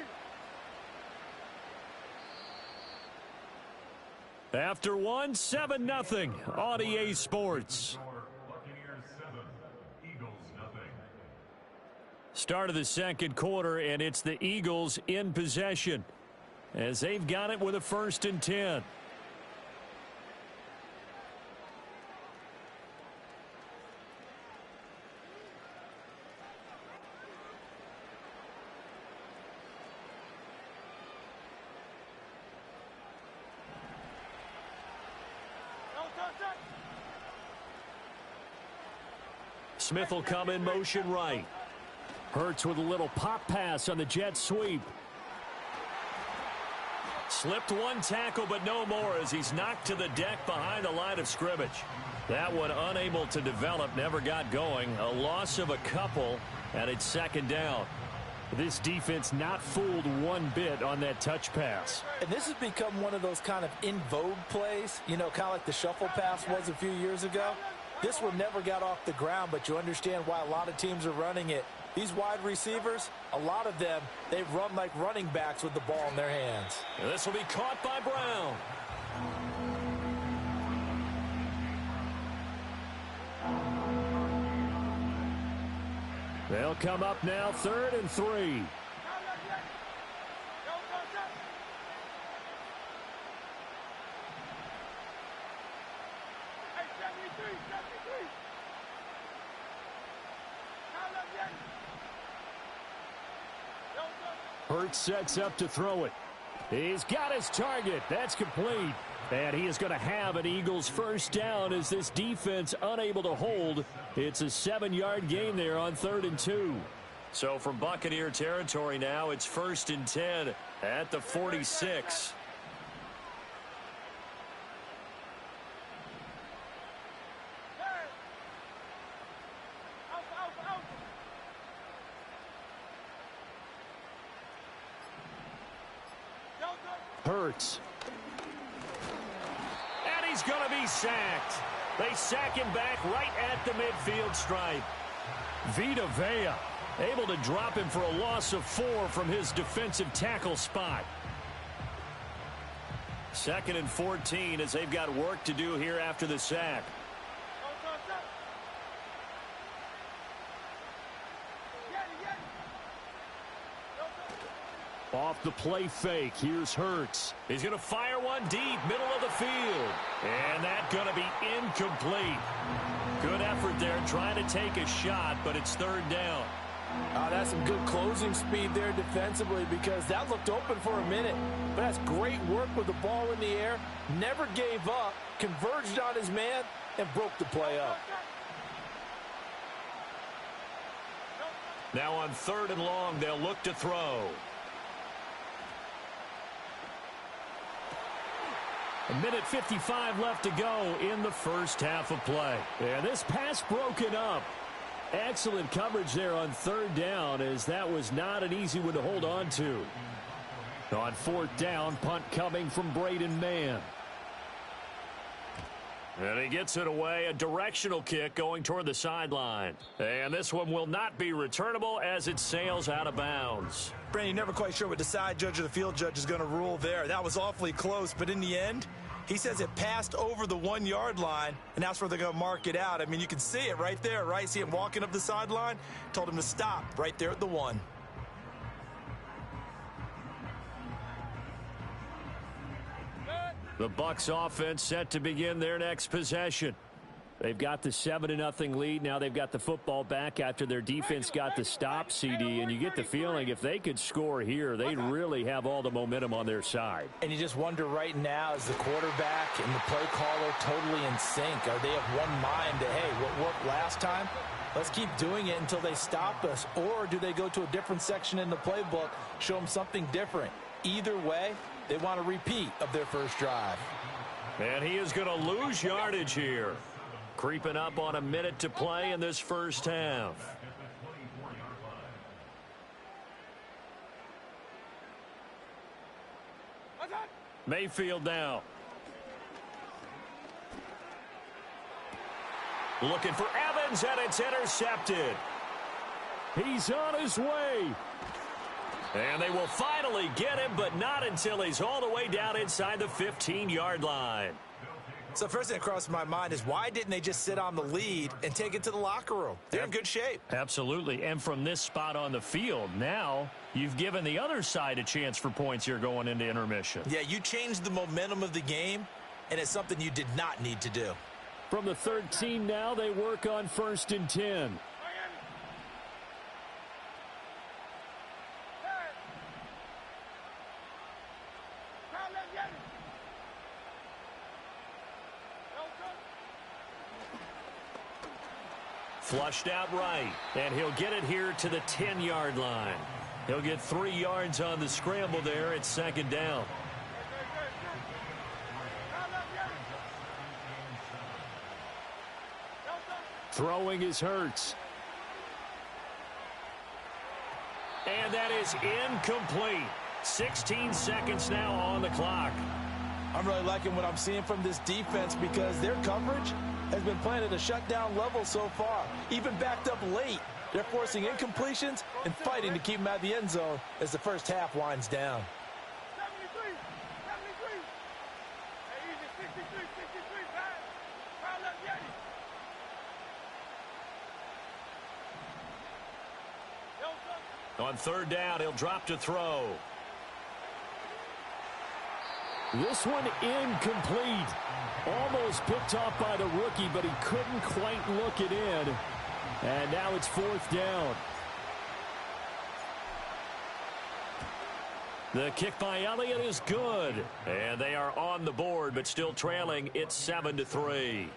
After one, 7-0 on EA Sports. Start of the second quarter, and it's the Eagles in possession as they've got it with a 1st and 10. Smith will come in motion right. Hurts with a little pop pass on the jet sweep. Slipped one tackle, but no more as he's knocked to the deck behind the line of scrimmage. That one unable to develop, never got going. A loss of a couple, and it's 2nd down. This defense not fooled one bit on that touch pass. And this has become one of those kind of in vogue plays, you know, kind of like the shuffle pass was a few years ago. This one never got off the ground, but you understand why a lot of teams are running it. These wide receivers, a lot of them, they run like running backs with the ball in their hands. And this will be caught by Brown. They'll come up now, 3rd and 3. Hurts sets up to throw it. He's got his target. That's complete. And he is going to have an Eagles first down as this defense unable to hold. It's a 7-yard gain there on 3rd and 2. So from Buccaneer territory now, it's 1st and 10 at the 46. Hurts. And he's going to be sacked. They sack him back right at the midfield stripe. Vita Vea able to drop him for a loss of 4 from his defensive tackle spot. 2nd and 14 as they've got work to do here after the sack. Off the play fake, here's Hurts. He's going to fire one deep, middle of the field. And that's going to be incomplete. Good effort there trying to take a shot, but it's 3rd down. That's some good closing speed there defensively because that looked open for a minute. But that's great work with the ball in the air. Never gave up, converged on his man, and broke the play up. Now on 3rd and long, they'll look to throw. A minute 55 left to go in the first half of play. And this pass broken up. Excellent coverage there on 3rd down as that was not an easy one to hold on to. On 4th down, punt coming from Braden Mann. And he gets it away, a directional kick going toward the sideline. And this one will not be returnable as it sails out of bounds. Brandon, you're never quite sure what the side judge or the field judge is going to rule there. That was awfully close, but in the end, he says it passed over the 1-yard line, and that's where they're going to mark it out. I mean, you can see it right there, right? See him walking up the sideline? Told him to stop right there at the 1. The Bucs offense set to begin their next possession. They've got the 7-0 lead. Now they've got the football back after their defense got the stop, CD. And you get the feeling if they could score here, they'd really have all the momentum on their side. And you just wonder right now, is the quarterback and the play caller totally in sync? Are they of one mind that, hey, what worked last time? Let's keep doing it until they stop us. Or do they go to a different section in the playbook, show them something different? Either way, they want a repeat of their first drive. And he is going to lose yardage here. Creeping up on a minute to play in this first half. Mayfield now. Looking for Evans, and it's intercepted. He's on his way. And they will finally get him, but not until he's all the way down inside the 15-yard line. So first thing that crossed my mind is why didn't they just sit on the lead and take it to the locker room? They're in good shape. Absolutely. And from this spot on the field, now you've given the other side a chance for points here going into intermission. Yeah, you changed the momentum of the game, and it's something you did not need to do. From the 13 now, they work on 1st and 10. Flushed out right, and he'll get it here to the 10-yard line. He'll get 3 yards on the scramble there at 2nd down. Throwing is Hurts. And that is incomplete. 16 seconds now on the clock. I'm really liking what I'm seeing from this defense because their coverage has been playing at a shutdown level so far. Even backed up late, they're forcing incompletions and fighting to keep them out of the end zone as the first half winds down. 73, 73. Hey, easy, 63, 63, pass. Foul left, Yeti. On third down, he'll drop to throw. This one incomplete. Almost picked off by the rookie, but he couldn't quite look it in. And now it's fourth down. The kick by Elliott is good. And they are on the board, but still trailing. It's 7-3.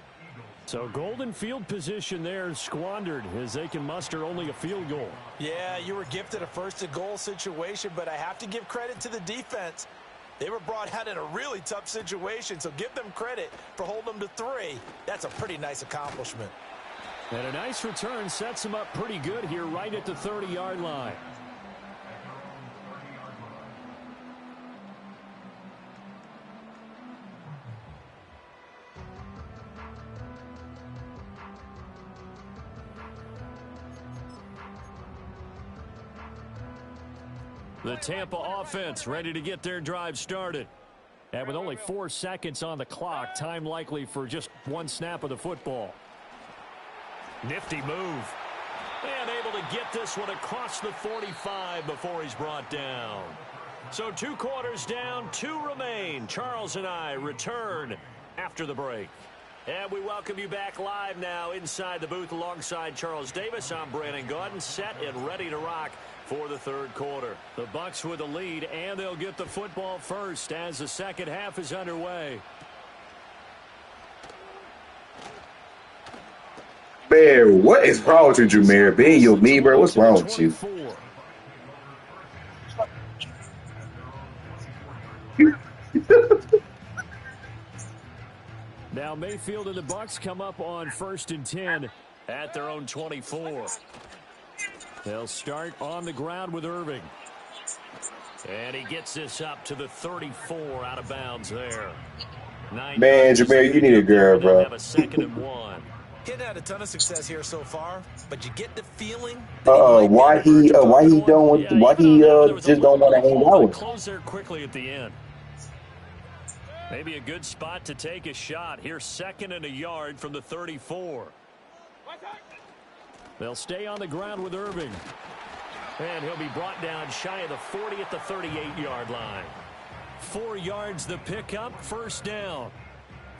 So golden field position there squandered as they can muster only a field goal. Yeah, you were gifted a first-and-goal situation, but I have to give credit to the defense. They were brought out in a really tough situation, so give them credit for holding them to 3. That's a pretty nice accomplishment. And a nice return sets them up pretty good here right at the 30-yard line. The Tampa offense ready to get their drive started. And with only 4 seconds on the clock, time likely for just one snap of the football. Nifty move. And able to get this one across the 45 before he's brought down. So 2 quarters down, 2 remain. Charles and I return after the break. And we welcome you back live now inside the booth alongside Charles Davis. I'm Brandon Gaudin, set and ready to rock for the third quarter. The Bucs with the lead, and they'll get the football first as the second half is underway. Bear, what is wrong with you, Jameer? Being your me, bro, what's wrong with you? Now Mayfield and the Bucs come up on 1st and 10 at their own 24. They'll start on the ground with Irving. And he gets this up to the 34 out of bounds there. Man, Jameer, you need a girl, bro. Have a 2nd and 1. He's had a ton of success here so far, but you get the feeling why he just don't want to hang out with. Close there quickly at the end. Maybe a good spot to take a shot. Here's 2nd and a yard from the 34. They'll stay on the ground with Irving. And he'll be brought down shy of the 40 at the 38-yard line. 4 yards the pickup, first down.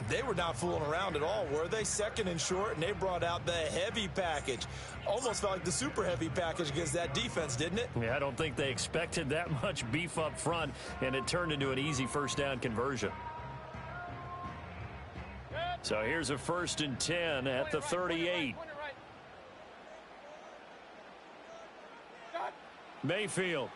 They were not fooling around at all, were they? 2nd and short, and they brought out the heavy package. Almost felt like the super heavy package against that defense, didn't it? Yeah, I don't think they expected that much beef up front, and it turned into an easy first down conversion. So here's a 1st and 10 at the 38. Mayfield.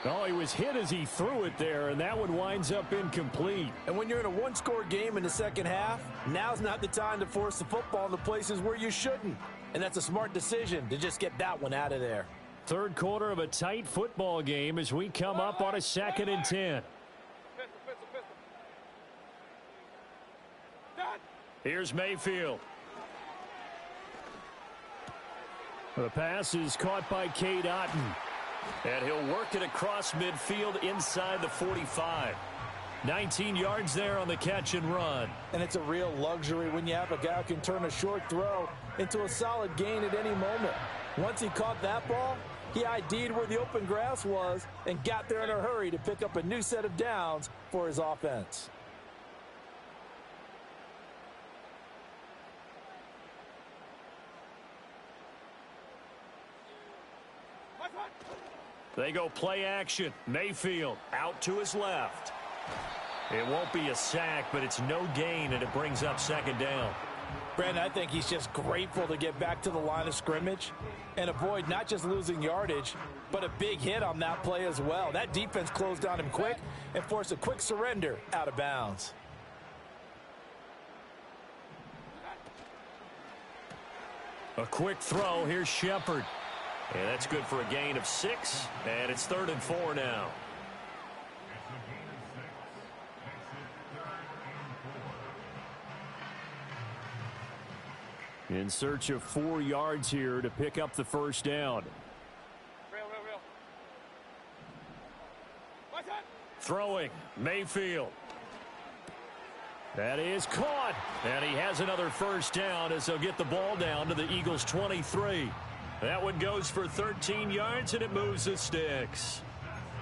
Oh, he was hit as he threw it there, and that one winds up incomplete. And when you're in a one-score game in the second half, now's not the time to force the football in the places where you shouldn't. And that's a smart decision to just get that one out of there. Third quarter of a tight football game as we come up on a 2nd and 10. Here's Mayfield. The pass is caught by Cade Otton. And he'll work it across midfield inside the 45. 19 yards there on the catch and run. And it's a real luxury when you have a guy who can turn a short throw into a solid gain at any moment. Once he caught that ball, he ID'd where the open grass was and got there in a hurry to pick up a new set of downs for his offense. They go play action. Mayfield out to his left. It won't be a sack, but it's no gain, and it brings up 2nd down. Brandon, I think he's just grateful to get back to the line of scrimmage and avoid not just losing yardage, but a big hit on that play as well. That defense closed on him quick and forced a quick surrender out of bounds. A quick throw. Here's Shepard. And that's good for a gain of 6. And it's 3rd and 4 now. In search of 4 yards here to pick up the first down. Real. Throwing, Mayfield. That is caught. And he has another first down as they'll get the ball down to the Eagles' 23. That one goes for 13 yards, and it moves the sticks.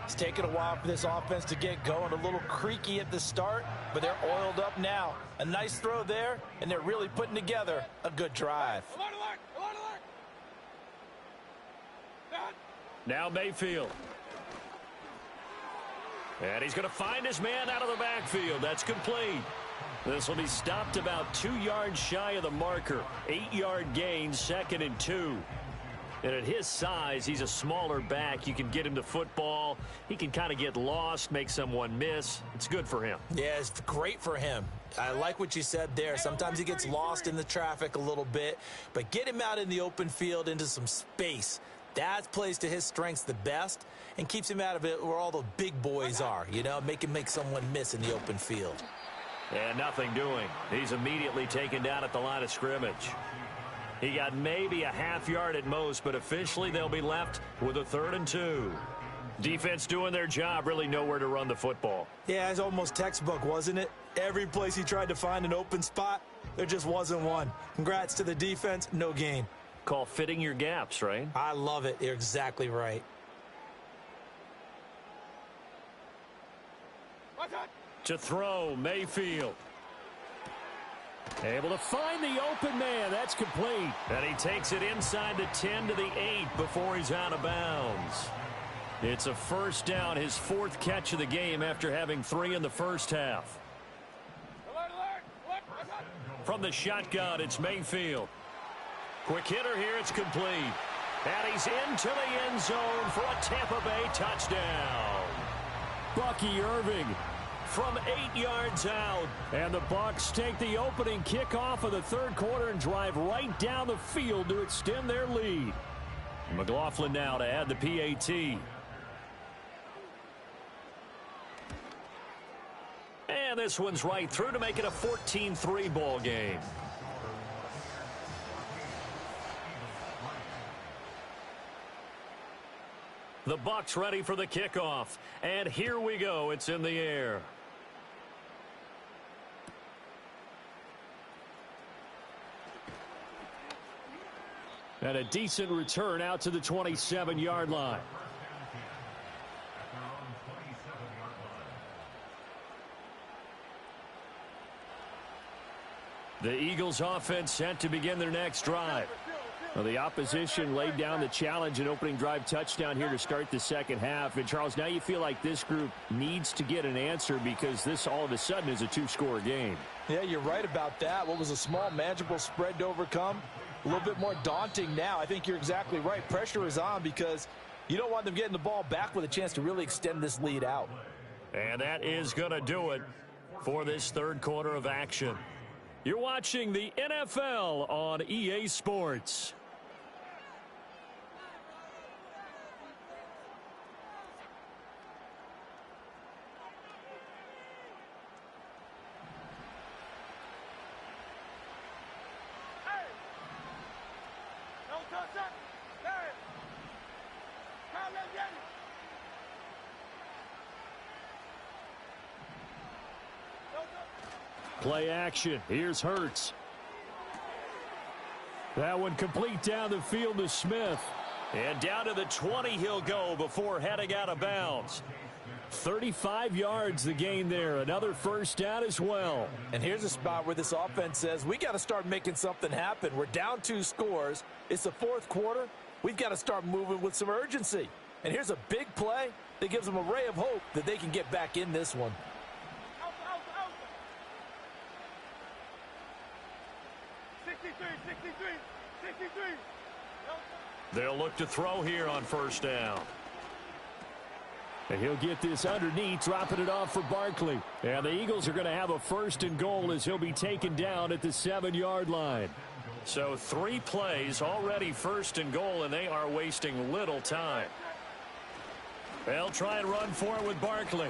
It's taken a while for this offense to get going. A little creaky at the start, but they're oiled up now. A nice throw there, and they're really putting together a good drive. Now Mayfield. And he's going to find his man out of the backfield. That's complete. This will be stopped about 2 yards shy of the marker. 8-yard gain, 2nd and 2. And at his size, he's a smaller back. You can get him to football. He can kind of get lost, make someone miss. It's good for him. Yeah, it's great for him. I like what you said there. Sometimes he gets lost in the traffic a little bit, but get him out in the open field into some space. That plays to his strengths the best and keeps him out of it where all the big boys are, you know, make someone miss in the open field. And nothing doing. He's immediately taken down at the line of scrimmage. He got maybe a half yard at most, but officially they'll be left with a 3rd and 2. Defense doing their job, really nowhere to run the football. Yeah, it's almost textbook, wasn't it? Every place he tried to find an open spot, there just wasn't one. Congrats to the defense, no gain. Call fitting your gaps, right? I love it. You're exactly right. To throw, Mayfield. Able to find the open man. That's complete. And he takes it inside the 10 to the 8 before he's out of bounds. It's a first down, his 4th catch of the game after having 3 in the first half. From the shotgun, it's Mayfield. Quick hitter here, it's complete. And he's into the end zone for a Tampa Bay touchdown. Bucky Irving from 8 yards out. And the Bucs take the opening kickoff of the 3rd quarter and drive right down the field to extend their lead. McLaughlin now to add the PAT. And this one's right through to make it a 14-3 ball game. The Bucs ready for the kickoff. And here we go. It's in the air. And a decent return out to the 27-yard line. The Eagles offense set to begin their next drive. Well, the opposition laid down the challenge and opening drive touchdown here to start the second half. And, Charles, now you feel like this group needs to get an answer because this all of a sudden is a 2-score game. Yeah, you're right about that. What was a small, manageable spread to overcome? A little bit more daunting now. I think you're exactly right. Pressure is on because you don't want them getting the ball back with a chance to really extend this lead out. And that is going to do it for this 3rd quarter of action. You're watching the NFL on EA Sports. Play action. Here's Hurts. That one complete down the field to Smith. And down to the 20 he'll go before heading out of bounds. 35 yards the gain there. Another first down as well. And here's a spot where this offense says, we got to start making something happen. We're down 2 scores. It's the 4th quarter. We've got to start moving with some urgency. And here's a big play that gives them a ray of hope that they can get back in this one. 63. They'll look to throw here on first down. And he'll get this underneath, dropping it off for Barkley. And the Eagles are going to have a 1st and goal as he'll be taken down at the 7-yard line. So 3 plays already, 1st and goal, and they are wasting little time. They'll try and run for it with Barkley.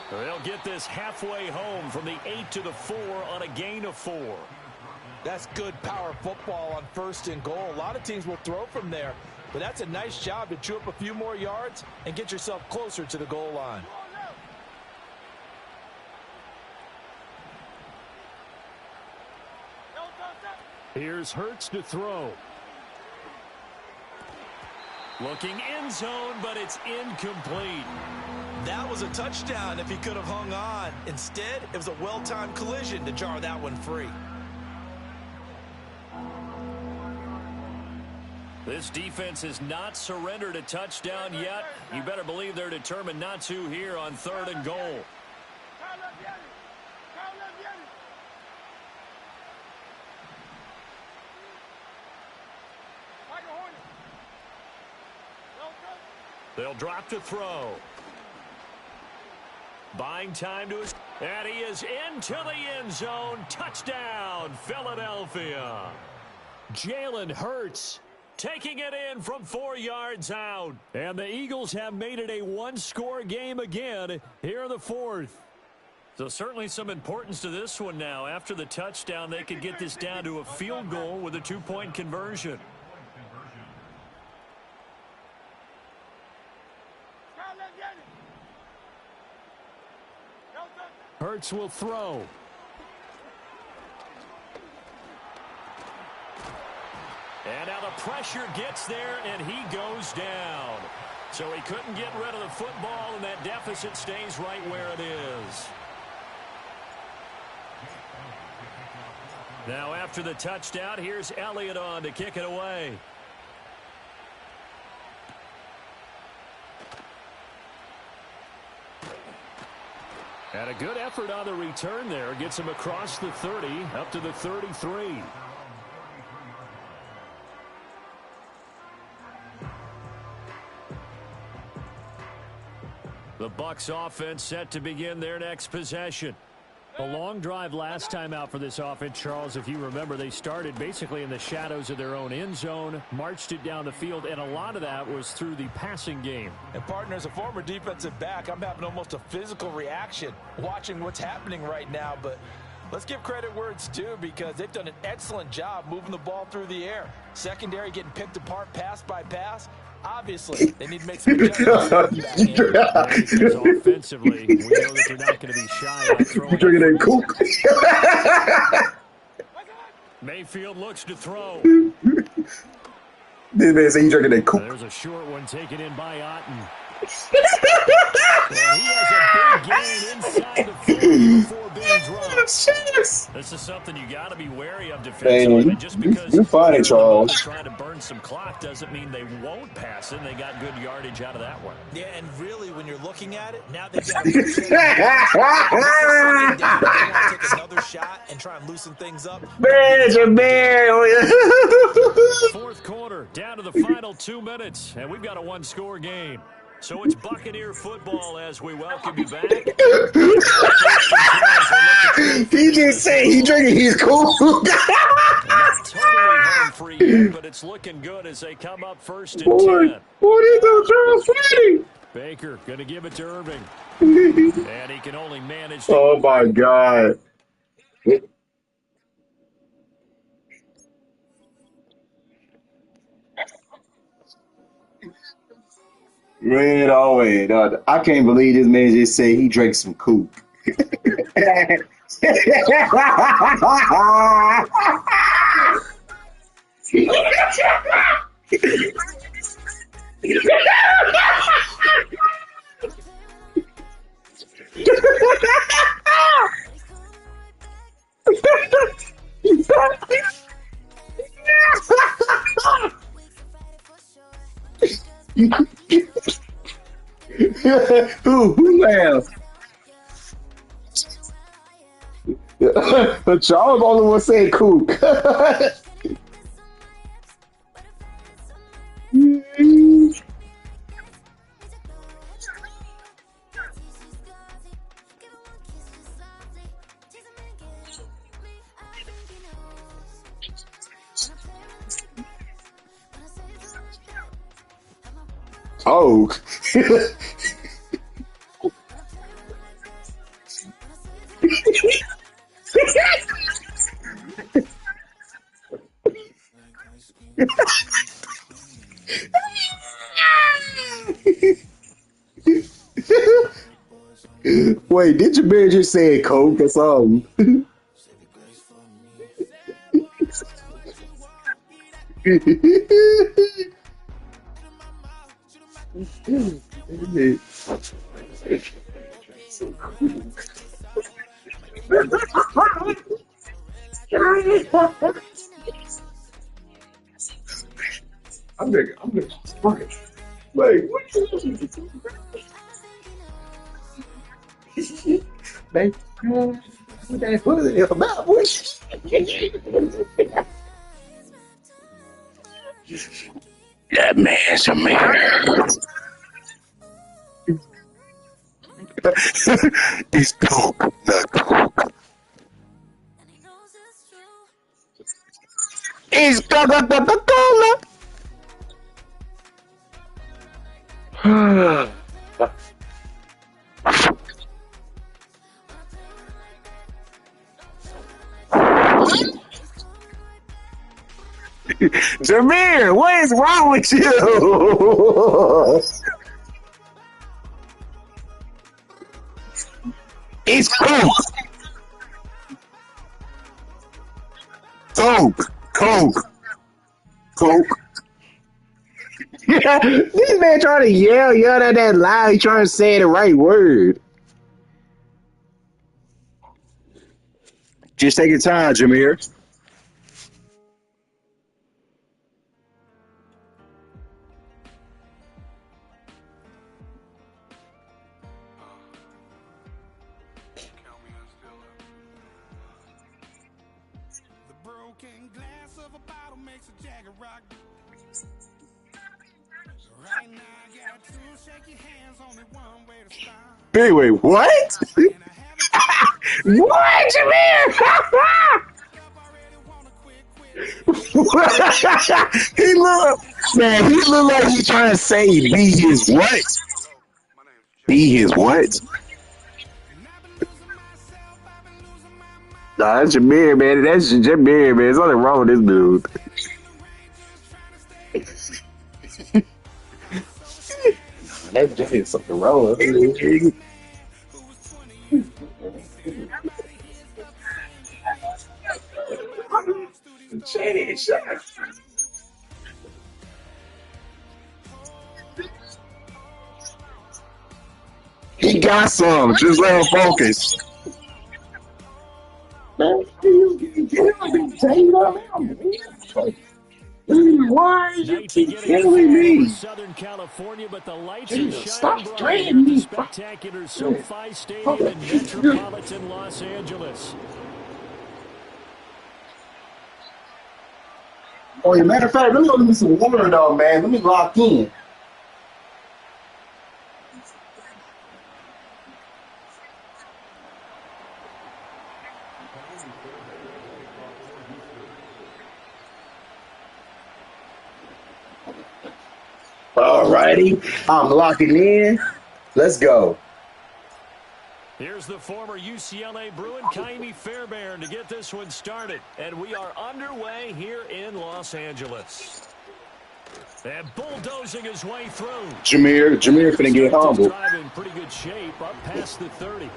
They'll get this halfway home from the 8 to the 4 on a gain of 4. That's good power football on 1st and goal. A lot of teams will throw from there, but that's a nice job to chew up a few more yards and get yourself closer to the goal line. Here's Hurts to throw. Looking end zone, but it's incomplete. That was a touchdown if he could have hung on. Instead, it was a well-timed collision to jar that one free. This defense has not surrendered a touchdown yet. You better believe they're determined not to here on 3rd and goal. They'll drop to throw. Buying time to his... And he is into the end zone. Touchdown, Philadelphia. Jalen Hurts taking it in from 4 yards out. And the Eagles have made it a 1-score game again here in the 4th. So certainly some importance to this one now. After the touchdown, they could get this down to a field goal with a 2-point conversion. Hurts will throw. And now the pressure gets there, and he goes down. So he couldn't get rid of the football, and that deficit stays right where it is. Now after the touchdown, here's Elliott on to kick it away. And a good effort on the return there. Gets him across the 30, up to the 33. The Bucs offense set to begin their next possession. A long drive last time out for this offense, Charles. If you remember, they started basically in the shadows of their own end zone, marched it down the field, and a lot of that was through the passing game. And partner, as a former defensive back, I'm having almost a physical reaction watching what's happening right now. But let's give credit where it's due, because they've done an excellent job moving the ball through the air. Secondary getting picked apart pass by pass. Obviously, they need to make some adjustments. Offensively, we know that they're not going to be shy about throwing. You drinking that Coke? Mayfield looks to throw. This man said he drinking that Coke. There's a short one taken in by Otten. Well, he has a big gain inside the 40 before being dropped. This is something you got to be wary of defensively. Man, just because you're fine, Charles. Trying to burn some clock doesn't mean they won't pass it. They got good yardage out of that one. Yeah, and really, when you're looking at it, now they've got to take another shot and try and loosen things up. Fourth quarter, down to the final 2 minutes, and we've got a 1-score game. So it's Buccaneer football as we welcome you back. He just said he drinking his Coke. Not totally home free yet, but it's looking good as they come up 1st and 10. What is that, Charles Freddy? Baker going to give it to Irving. And he can only manage to... Oh, my God. Man, oh wait, I can't believe this man just said he drank some Coke. Who laughed? But Charles only one said Cook. Oh. Wait, did your man just say Coke or something? I'm gonna Wait, what you Baby, what that pussy about? What? That man's a man. It's Coke, not Coke. It's Coca-Cola. Jameer, what is wrong with you? It's Coke. Coke. Coke. Coke. Yeah, this man trying to yell at that loud. He trying to say the right word. Just take your time, Jameer. Anyway, what? What, Jameer? He look, man. He look like he trying to say be his what? Be his what? Nah, that's Jameer, man. That's Jameer, man. There's nothing wrong with this dude. That's just something wrong with him. He got some. Just let him focus. Why are you keep killing me? Southern California, but the lights are Stop shining bright here spraying at the me. spectacular SoFi Stadium in metropolitan Los Angeles. Oh, as a matter of fact, let me go get me some water, though, man. Let me lock in. Alrighty, I'm locking in. Let's go. Here's the former UCLA Bruin, Kaimi Fairbairn, to get this one started. And we are underway here in Los Angeles. And bulldozing his way through. Jameer finna get humble. Drive in pretty good shape up past the 30.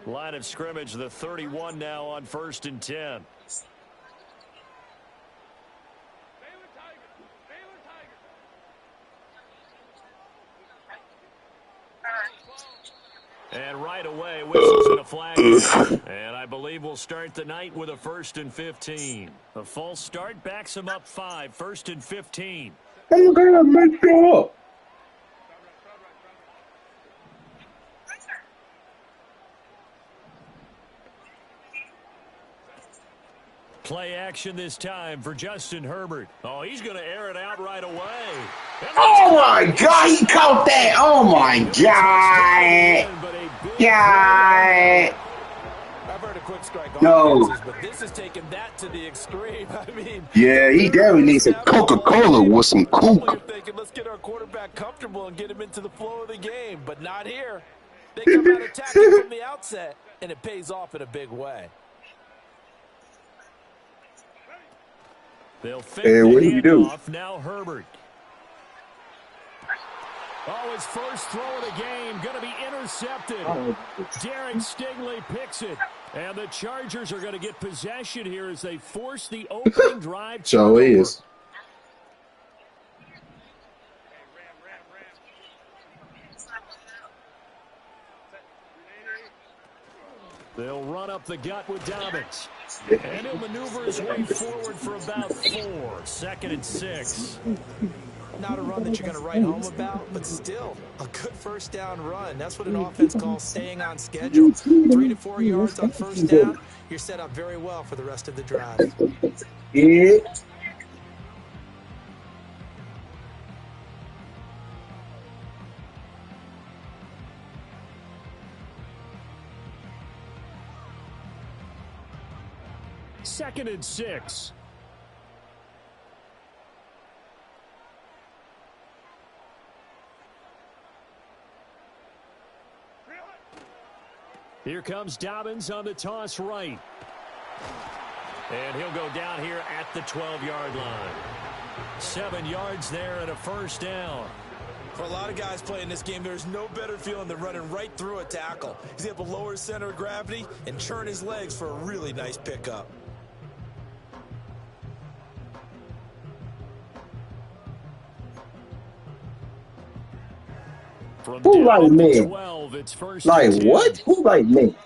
Line of scrimmage, the 31 now on 1st and 10. And right away, whistles and a flag. And I believe we'll start the night with a 1st and 15. A false start backs him up 5, 1st and 15. I'm gonna make you up. Play action this time for Justin Herbert. Oh, he's going to air it out right away. Oh, my God. He caught that. Oh, my God. God. I've heard a quick strike No. offenses, but this is taking that to the extreme. I mean, Yeah, he definitely needs some Coca-Cola with some Coke. You're thinking, let's get our quarterback comfortable and get him into the flow of the game, but not here. They come out attacking from the outset, and it pays off in a big way. They'll fake Hey, what do you do? off. Now Herbert. Oh, his first throw of the game going to be intercepted. Derek Stingley picks it. And the Chargers are going to get possession here as they force the opening drive. So is. They'll run up the gut with Dobbins. And he'll maneuver his way forward for about 4. 2nd and 6. Not a run that you're going to write home about, but still a good first down run. That's what an offense calls staying on schedule. 3 to 4 yards on first down. You're set up very well for the rest of the drive. Yeah. Second and 6. Here comes Dobbins on the toss right. And he'll go down here at the 12-yard line. 7 yards there and a first down. For a lot of guys playing this game, there's no better feeling than running right through a tackle. He's able to lower his center of gravity and turn his legs for a really nice pickup. From who like me? 12, it's first like and 10. What? Who like me?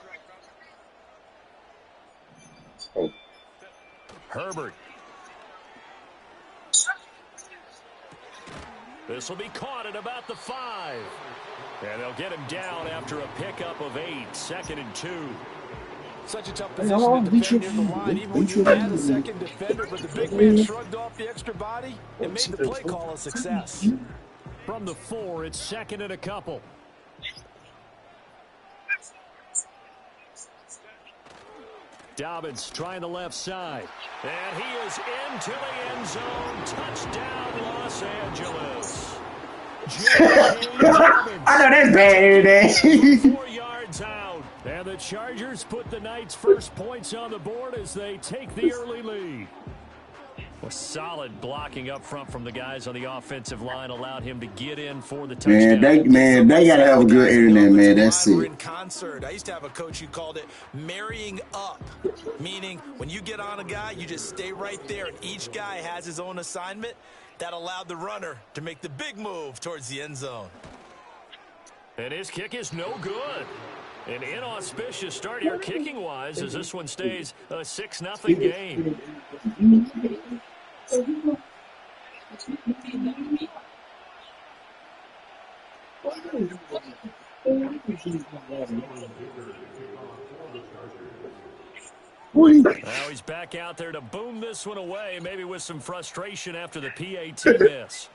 Oh. Herbert. This will be caught at about the 5. And they'll get him down after a pickup of 8. 2nd and 2. Such a tough position to defend near the line, even when you had a second defender, but the big man shrugged off the extra body and made the play call a success. From the 4, it's 2nd and a couple. Dobbins trying the left side. And he is into the end zone. Touchdown, Los Angeles. I know that's bad. 4 yards out. And the Chargers put the Knights' first points on the board as they take the early lead. Well, solid blocking up front from the guys on the offensive line allowed him to get in for the touchdown. They gotta have a good internet, man. That's it. In concert. I used to have a coach who called it marrying up, meaning when you get on a guy, you just stay right there, and each guy has his own assignment. That allowed the runner to make the big move towards the end zone. And his kick is no good. An inauspicious start here kicking-wise as this one stays a 6-0 game. Now he's back out there to boom this one away, maybe with some frustration after the PAT miss.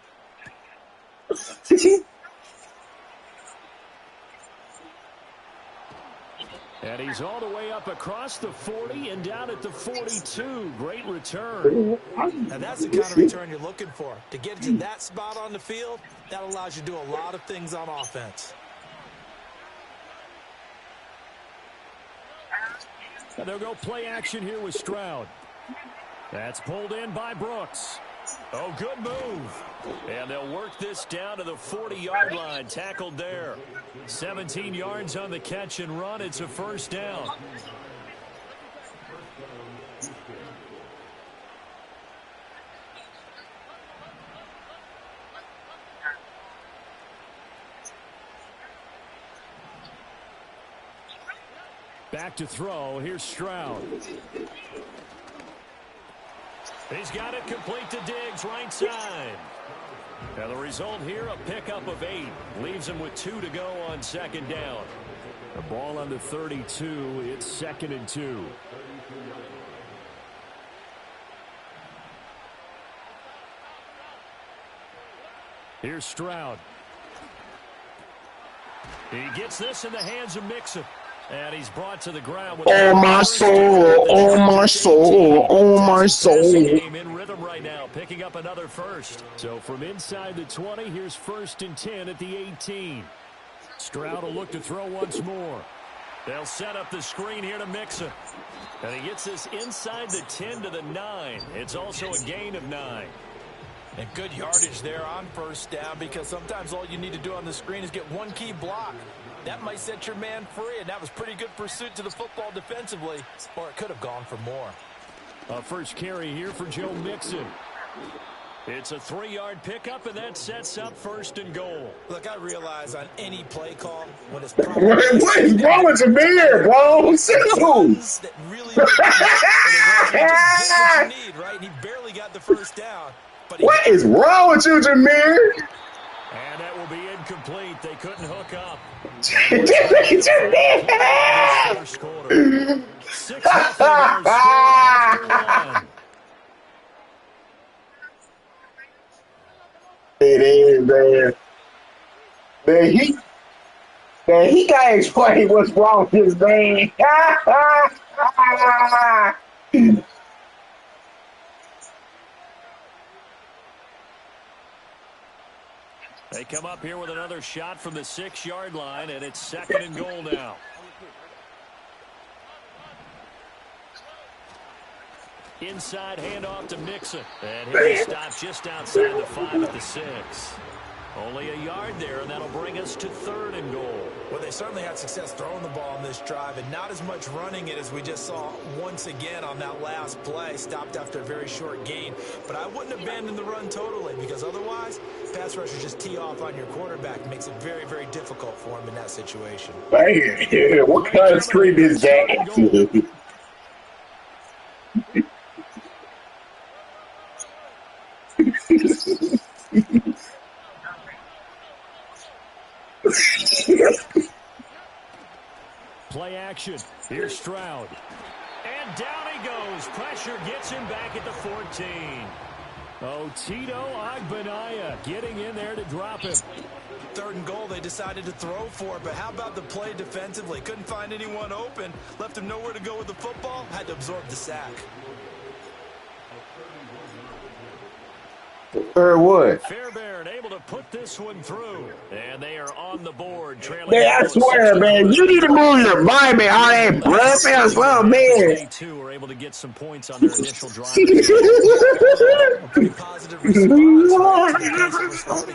And he's all the way up across the 40 and down at the 42. Great return. And that's the kind of return you're looking for. To get to that spot on the field, that allows you to do a lot of things on offense. And they'll go play action here with Stroud. That's pulled in by Brooks. Oh, good move. And they'll work this down to the 40-yard line. Tackled there. 17 yards on the catch and run. It's a first down. Back to throw. Here's Stroud. He's got it complete to Diggs, right side. Now the result here, a pickup of 8. Leaves him with 2 to go on second down. The ball on the 32. It's 2nd and 2. Here's Stroud. He gets this in the hands of Mixon. And he's brought to the ground with oh my soul, oh my soul, oh my soul. Game in rhythm right now, picking up another first. So from inside the 20, here's 1st and 10 at the 18. Stroud will look to throw once more. They'll set up the screen here to Mixon. And he gets this inside the 10 to the 9. It's also a gain of 9. And good yardage there on 1st down, because sometimes all you need to do on the screen is get one key block. That might set your man free, and that was pretty good pursuit to the football defensively, or it could have gone for more. A first carry here for Joe Mixon. It's a 3-yard pickup, and that sets up 1st and goal. Look, I realize on any play call, when it's What is wrong with your beard, bro? that really you need, right? He barely got the 1st down. But what is wrong with you, Jameer? And that will be incomplete. They couldn't hook up. First quarter. 6 It is, man. Man, he can't explain what's wrong with his man. They come up here with another shot from the 6-yard line, and it's 2nd and goal now. Inside handoff to Mixon. And he'll stop just outside the 5 at the 6. Only a yard there, and that'll bring us to 3rd and goal. Well, they certainly had success throwing the ball on this drive, and not as much running it as we just saw once again on that last play. Stopped after a very short gain. But I wouldn't abandon the run totally, because otherwise, pass rushers just tee off on your quarterback. It makes it very, very difficult for him in that situation. Man, what kind of screen is that? Play action. Here's Stroud. And down he goes. Pressure gets him back at the 14. Oh, Tito Agbanaya getting in there to drop him. 3rd and goal, they decided to throw for it, but how about the play defensively? Couldn't find anyone open. Left him nowhere to go with the football. Had to absorb the sack. Or what? Fairbairn able to put this one through. And they are on the board. Man, I swear, man, you need to move your mind, man. All that blood feels slow, man. They, too, were able to get some points on their initial drive. Pretty positive response. Right?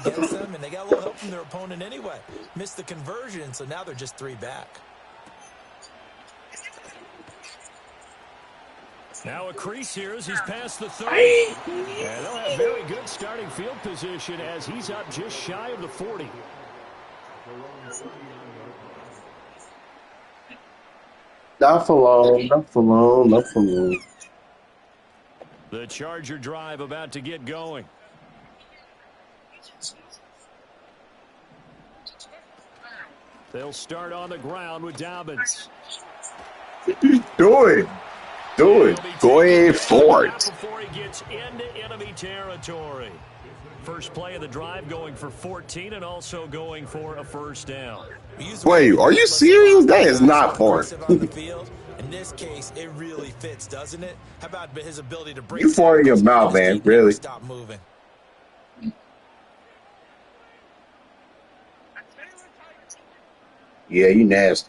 Against them, and they got a little help from their opponent anyway. Missed the conversion, so now they're just 3 back. Now a crease here as he's past the 30. And they'll have very good starting field position as he's up just shy of the 40. Not for long, not for long, not for long. The Charger drive about to get going. They'll start on the ground with Dobbins. Do it. Do it. Go ahead for it. Before he gets into enemy territory. First play of the drive going for 14 and also going for a 1st down. Wait, are you serious? That is not far. In this case, it really fits, doesn't it? How about his ability to break? You far in your mouth, man. Really? Stop moving. Yeah, you nasty.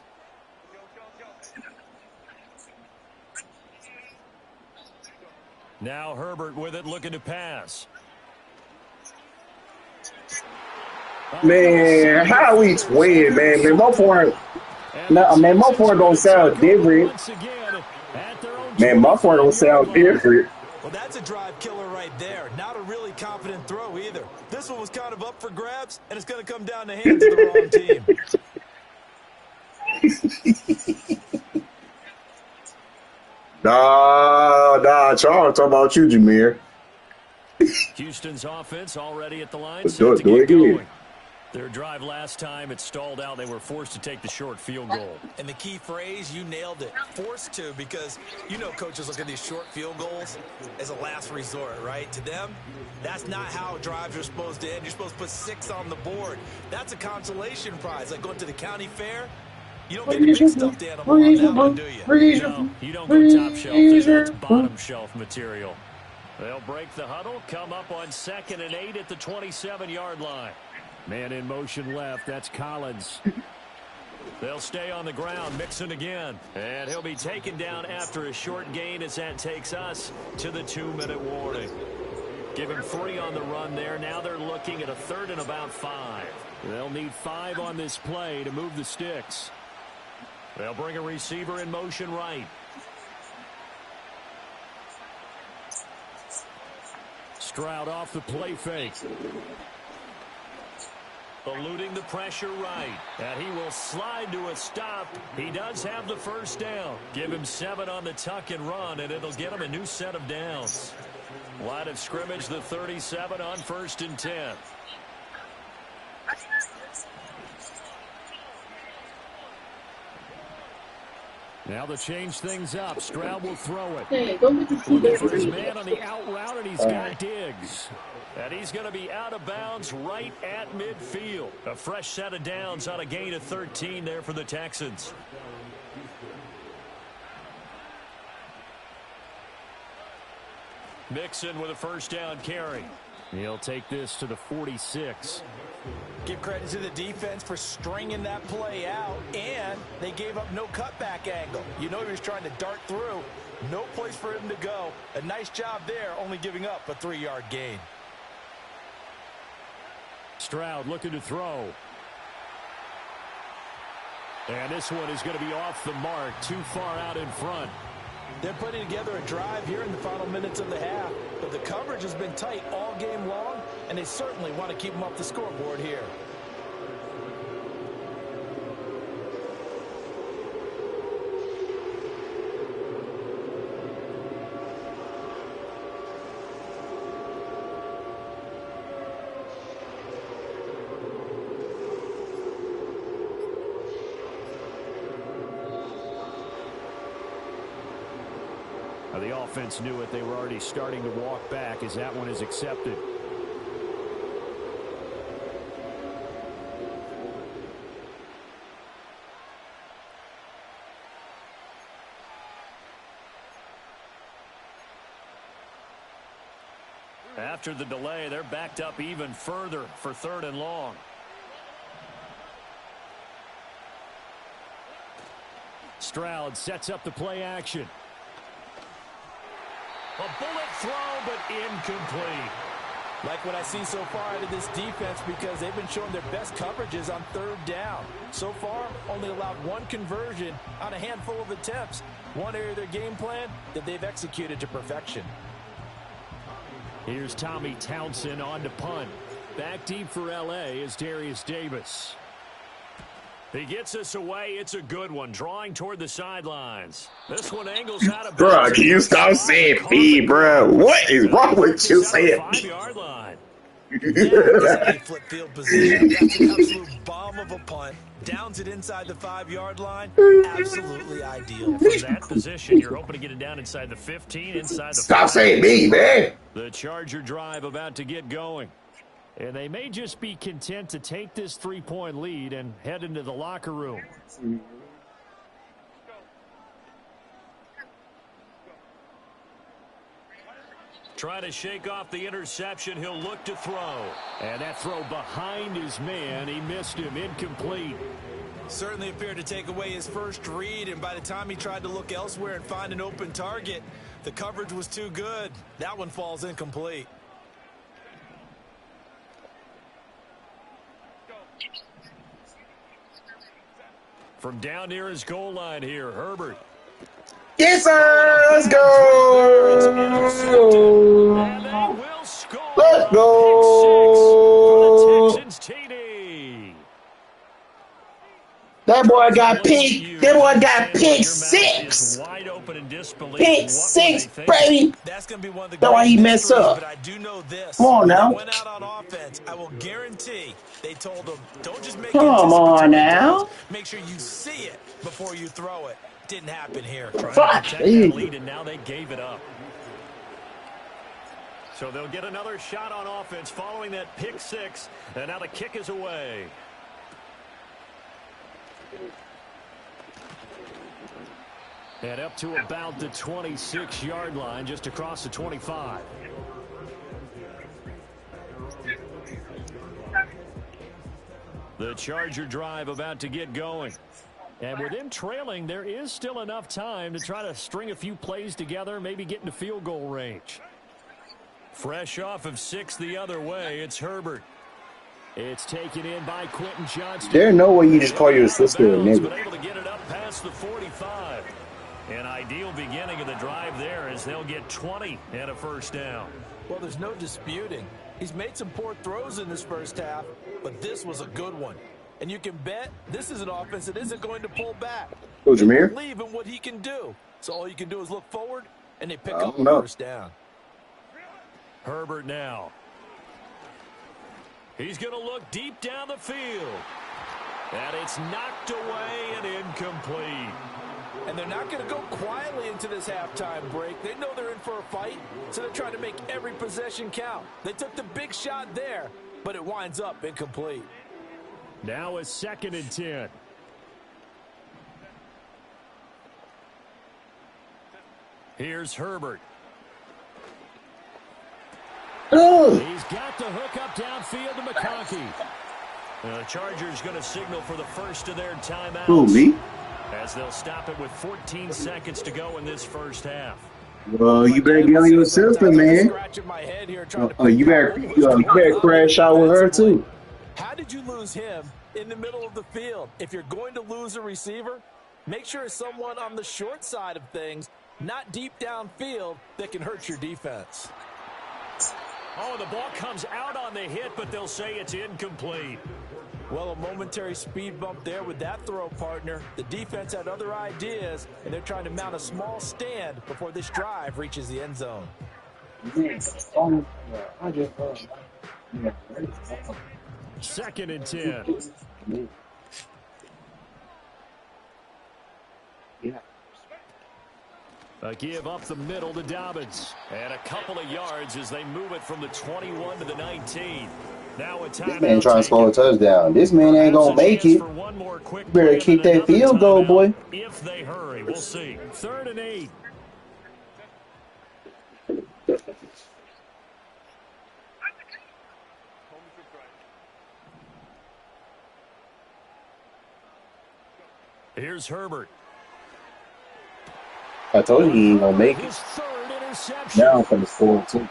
Now Herbert with it, looking to pass. Man, how we twin, man? Man, my point. No, man, my point don't sound different. Man, my point don't sound different. Well, that's a drive killer right there. Not a really confident throw either. This one was kind of up for grabs, and it's going to come down the hands of the wrong team. Nah, Charles talking about you, Jameer. Houston's offense already at the line. Do it again. Their drive last time, it stalled out. They were forced to take the short field goal. And the key phrase, you nailed it, forced to, because you know coaches look at these short field goals as a last resort, right? To them, that's not how drives are supposed to end. You're supposed to put 6 on the board. That's a consolation prize, like going to the county fair. You don't get a big stuffed animal on that one, do you? No, you don't go top shelf. That's bottom shelf material. They'll break the huddle, come up on 2nd and 8 at the 27-yard line. Man in motion left. That's Collins. They'll stay on the ground. Mixon again. And he'll be taken down after a short gain as that takes us to the 2-minute warning. Give him 3 on the run there. Now they're looking at a 3rd and about 5. They'll need 5 on this play to move the sticks. They'll bring a receiver in motion right. Stroud off the play fake. Eluding the pressure right. And he will slide to a stop. He does have the first down. Give him 7 on the tuck and run, and it'll get him a new set of downs. Line of scrimmage, the 37 on 1st and 10. Now to change things up. Stroud will throw it. Looking for his man on the out route, and he's got Diggs. And he's going to be out of bounds right at midfield. A fresh set of downs on a gain of 13 there for the Texans. Mixon with a first down carry. He'll take this to the 46. Give credit to the defense for stringing that play out, and they gave up no cutback angle. You know he was trying to dart through. No place for him to go. A nice job there, only giving up a 3-yard gain. Stroud looking to throw. And this one is going to be off the mark, too far out in front. They're putting together a drive here in the final minutes of the half, but the coverage has been tight all game long, and they certainly want to keep them off the scoreboard here. The offense knew it. They were already starting to walk back as that one is accepted. After the delay, they're backed up even further for 3rd and long. Stroud sets up the play action. A bullet throw, but incomplete. Like what I see so far out of this defense, because they've been showing their best coverages on 3rd down. So far, only allowed 1 conversion on a handful of attempts. One area of their game plan that they've executed to perfection. Here's Tommy Townsend on to punt. Back deep for L.A. is Darius Davis. He gets us away. It's a good one. Drawing toward the sidelines. This one angles out of bounds. Bro, can you stop saying P, bro? What is wrong with you saying P? 5-yard line. That's a flip field position. That's an absolute bomb of a punt. Downs it inside the 5-yard line. Absolutely ideal. From that position, you're hoping to get it down inside the 15, inside the Stop 5. saying me, man. The Charger drive about to get going. And they may just be content to take this 3-point lead and head into the locker room. Trying to shake off the interception. He'll look to throw. And that throw behind his man. He missed him. Incomplete. Certainly appeared to take away his first read, and by the time he tried to look elsewhere and find an open target, the coverage was too good. That one falls incomplete. From down near his goal line here, Herbert. Yes, sir. Let's go. And they will score. Let's go. Pick 6 for the Texans TD. That boy got Looking at pick. you That as boy you got stand there, pick your mouth is 6. wide open in disbelief. Pick What were they 6, thinking? baby. That's going to be one of the That's why great he messed mysteries, but up. I do know Come this. on When they now. went out on offense, I will guarantee they told them, don't just make Come on anticipatory throws. now. Make sure you see it before you throw it. Didn't happen here. Trying to Fuck. protect that lead, and now they gave it up. So they'll get another shot on offense following that pick 6, and now the kick is away. And up to about the 26-yard line, just across the 25. The Charger drive about to get going. And with them trailing, there is still enough time to try to string a few plays together, maybe get into field goal range. Fresh off of 6 the other way, it's Herbert. It's taken in by Quentin Johnston. There's no way you just call your sister a nigga. But able to get it up past the 45. An ideal beginning of the drive there as they'll get 20 and a first down. Well, there's no disputing. He's made some poor throws in this first half, but this was a good one. And you can bet this is an offense that isn't going to pull back. Oh, Jameer? Believe in what he can do. So all you can do is look forward, and they pick up the first down. Herbert now. He's going to look deep down the field. And it's knocked away and incomplete. And they're not going to go quietly into this halftime break. They know they're in for a fight, so they're trying to make every possession count. They took the big shot there, but it winds up incomplete. Now a 2nd and 10. Here's Herbert. Oh. He's got the hook up downfield to McConkey. The Chargers going to signal for the first of their timeouts. Who, me? As they'll stop it with 14 seconds to go in this first half. Well, you better get on your sister, man. You better crash out with her, too. How did you lose him in the middle of the field? If you're going to lose a receiver, make sure it's someone on the short side of things, not deep downfield, that can hurt your defense. Oh, the ball comes out on the hit, but they'll say it's incomplete. Well, a momentary speed bump there with that throw, partner. The defense had other ideas, and they're trying to mount a small stand before this drive reaches the end zone. 2nd and 10. A give up the middle to Dobbins. And a couple of yards as they move it from the 21 to the 19. Now a this man trying to score a touchdown. This man ain't going to make it. You better kick that field goal, boy. If they hurry, we'll see. 3rd and 8. Here's Herbert. I told you he ain't going to make it. Now I'm going to score, too.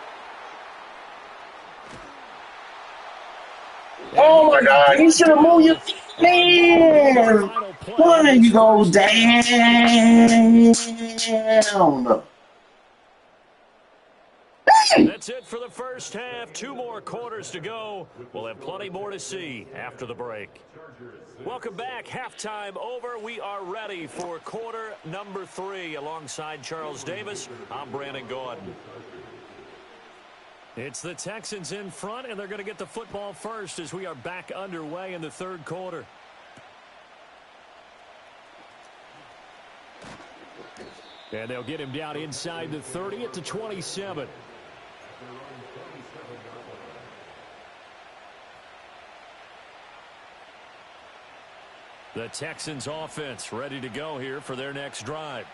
Oh, my God. He should have moved your man. Why did you go down? That's it for the first half. 2 more quarters to go. We'll have plenty more to see after the break. Welcome back. Halftime over. We are ready for quarter number 3. Alongside Charles Davis, I'm Brandon Gordon. It's the Texans in front, and they're going to get the football first as we are back underway in the 3rd quarter. And they'll get him down inside the 30 at the 27. The Texans offense ready to go here for their next drive.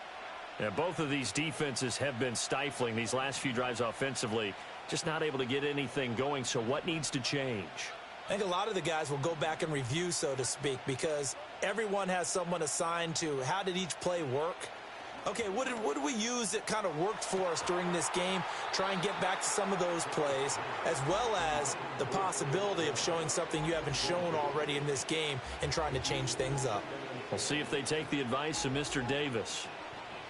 And both of these defenses have been stifling these last few drives offensively. Just not able to get anything going. So what needs to change? I think a lot of the guys will go back and review, so to speak, because everyone has someone assigned to how did each play work. Okay, what did we use that kind of worked for us during this game? Try and get back to some of those plays, as well as the possibility of showing something you haven't shown already in this game and trying to change things up. We'll see if they take the advice of Mr. Davis.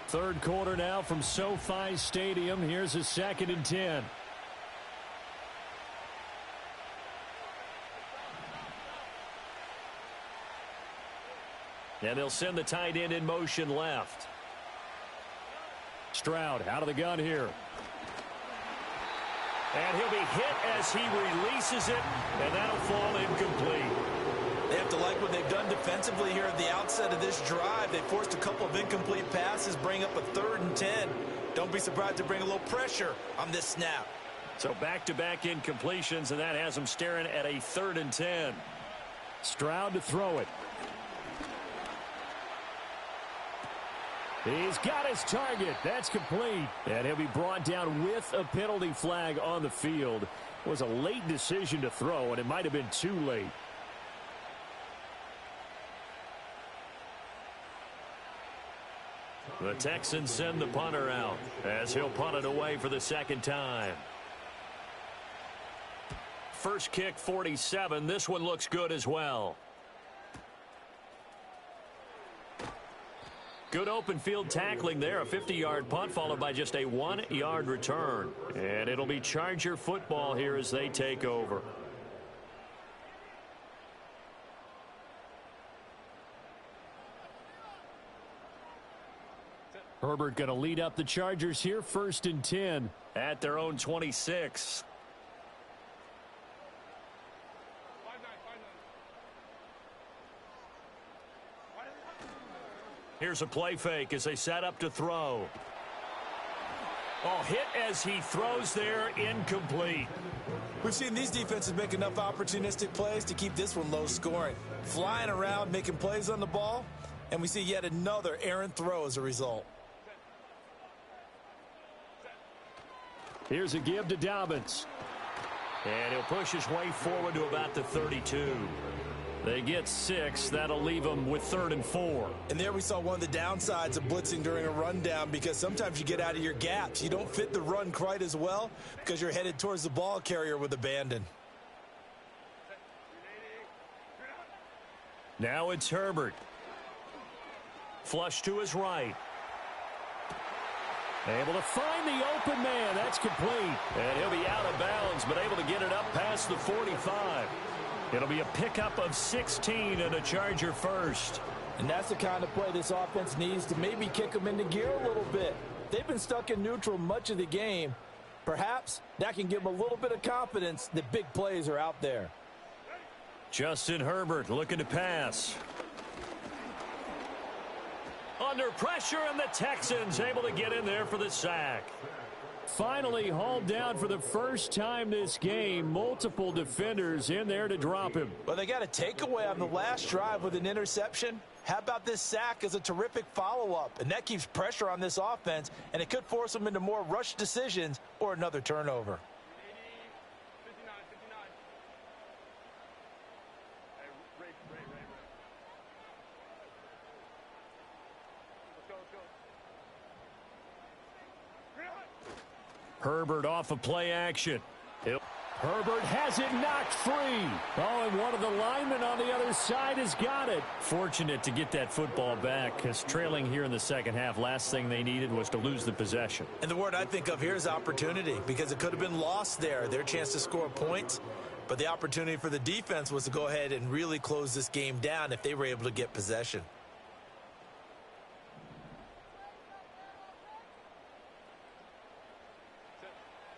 3rd quarter now from SoFi Stadium. Here's a 2nd and 10. And they'll send the tight end in motion left. Stroud out of the gun here. And he'll be hit as he releases it, and that'll fall incomplete. They have to like what they've done defensively here at the outset of this drive. They forced a couple of incomplete passes, bring up a 3rd and 10. Don't be surprised to bring a little pressure on this snap. So back-to-back incompletions, and that has them staring at a 3rd and 10. Stroud to throw it. He's got his target. That's complete. And he'll be brought down with a penalty flag on the field. It was a late decision to throw, and it might have been too late. The Texans send the punter out as he'll punt it away for the 2nd time. First kick, 47. This one looks good as well. Good open field tackling there. A 50-yard punt followed by just a 1-yard return. And it'll be Charger football here as they take over. Herbert going to lead up the Chargers here, 1st and 10 at their own 26. Here's a play fake as they set up to throw. Oh, hit as he throws there, incomplete. We've seen these defenses make enough opportunistic plays to keep this one low scoring. Flying around, making plays on the ball, and we see yet another errant throw as a result. Here's a give to Dobbins. And he'll push his way forward to about the 32. They get 6. That'll leave them with 3rd and 4. And there we saw one of the downsides of blitzing during a rundown, because sometimes you get out of your gaps. You don't fit the run quite as well because you're headed towards the ball carrier with abandon. Now it's Herbert. Flush to his right. Able to find the open man. That's complete. And he'll be out of bounds, but able to get it up past the 45. It'll be a pickup of 16 and a Charger first. And that's the kind of play this offense needs to maybe kick them into gear a little bit. They've been stuck in neutral much of the game. Perhaps that can give them a little bit of confidence that big plays are out there. Justin Herbert looking to pass. Under pressure, and the Texans able to get in there for the sack. Finally hauled down for the first time this game. Multiple defenders in there to drop him. Well, they got a takeaway on the last drive with an interception. How about this sack as a terrific follow-up? And that keeps pressure on this offense, and it could force them into more rush decisions or another turnover. Herbert off of play action. Herbert has it knocked free. Oh, and one of the linemen on the other side has got it. Fortunate to get that football back, because trailing here in the second half, last thing they needed was to lose the possession. And the word I think of here is opportunity, because it could have been lost there. Their chance to score points. But the opportunity for the defense was to go ahead and really close this game down if they were able to get possession.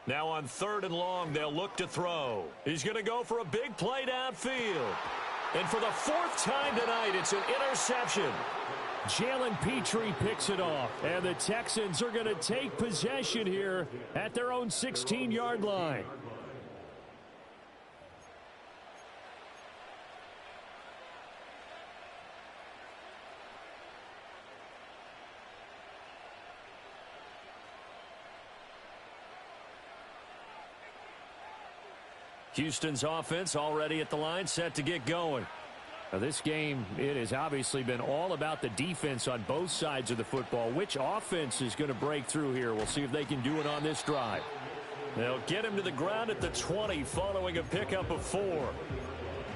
Now on 3rd and long, they'll look to throw. He's going to go for a big play downfield. And for the 4th time tonight, it's an interception. Jalen Petrie picks it off. And the Texans are going to take possession here at their own 16-yard line. Houston's offense already at the line, set to get going. Now this game, it has obviously been all about the defense on both sides of the football. Which offense is going to break through here? We'll see if they can do it on this drive. They'll get him to the ground at the 20 following a pickup of 4.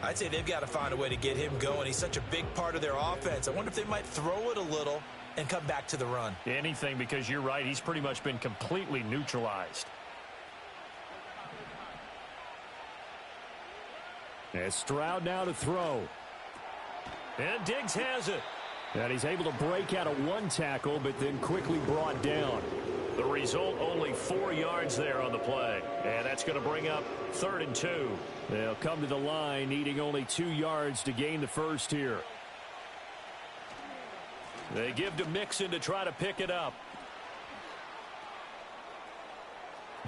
I'd say they've got to find a way to get him going. He's such a big part of their offense. I wonder if they might throw it a little and come back to the run. Anything, because you're right. He's pretty much been completely neutralized. As Stroud now to throw. And Diggs has it. And he's able to break out of one tackle, but then quickly brought down. The result, only 4 yards there on the play. And that's going to bring up 3rd and 2. They'll come to the line needing only 2 yards to gain the first here. They give to Mixon to try to pick it up.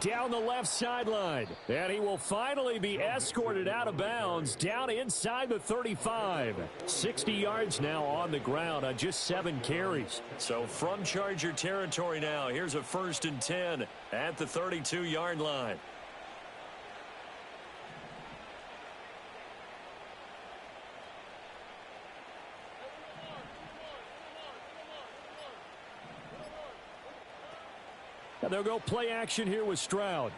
Down the left sideline. And he will finally be escorted out of bounds down inside the 35. 60 yards now on the ground on just 7 carries. So from Charger territory now, here's a 1st and 10 at the 32-yard line. And they'll go play action here with Stroud.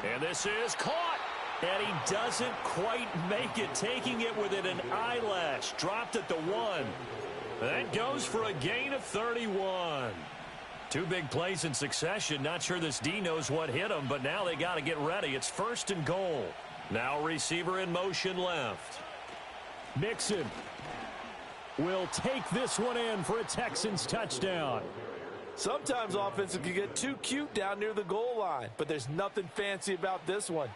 And this is caught. And he doesn't quite make it, taking it within an eyelash. Dropped at the 1. That goes for a gain of 31. 2 big plays in succession. Not sure this D knows what hit him, but now they got to get ready. It's 1st and goal. Now receiver in motion left. Mixon will take this one in for a Texans touchdown. Sometimes offenses can get too cute down near the goal line, but there's nothing fancy about this one.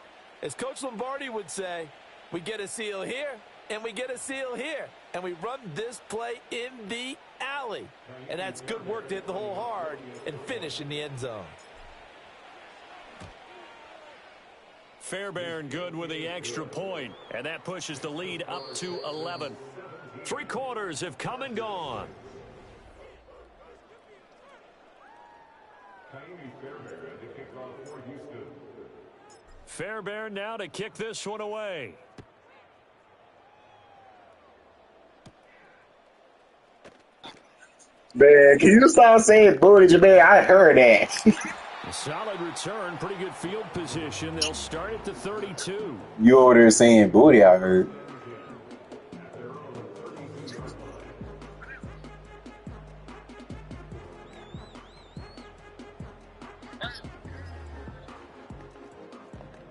As Coach Lombardi would say, we get a seal here, and we get a seal here, and we run this play in the alley. And that's good work to hit the hole hard and finish in the end zone. Fairbairn good with the extra point, and that pushes the lead up to 11. 3 quarters have come and gone. Fairbairn now to kick this one away. Man, can you stop saying booty, man? I heard that. A solid return, pretty good field position. They'll start at the 32. You over there saying booty, I heard.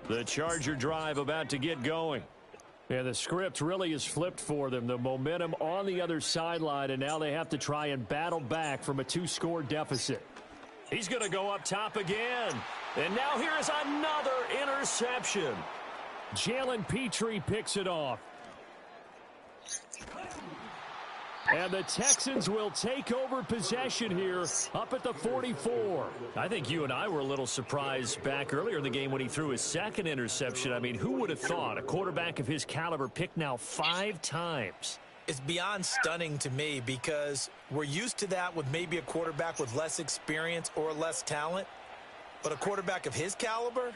The Charger drive about to get going. And the script really is flipped for them. The momentum on the other sideline, and now they have to try and battle back from a 2-score deficit. He's going to go up top again. And now here is another interception. Jalen Petrie picks it off. And the Texans will take over possession here up at the 44. I think you and I were a little surprised back earlier in the game when he threw his 2nd interception. I mean, who would have thought a quarterback of his caliber picked now 5 times? It's beyond stunning to me because we're used to that with maybe a quarterback with less experience or less talent. But a quarterback of his caliber,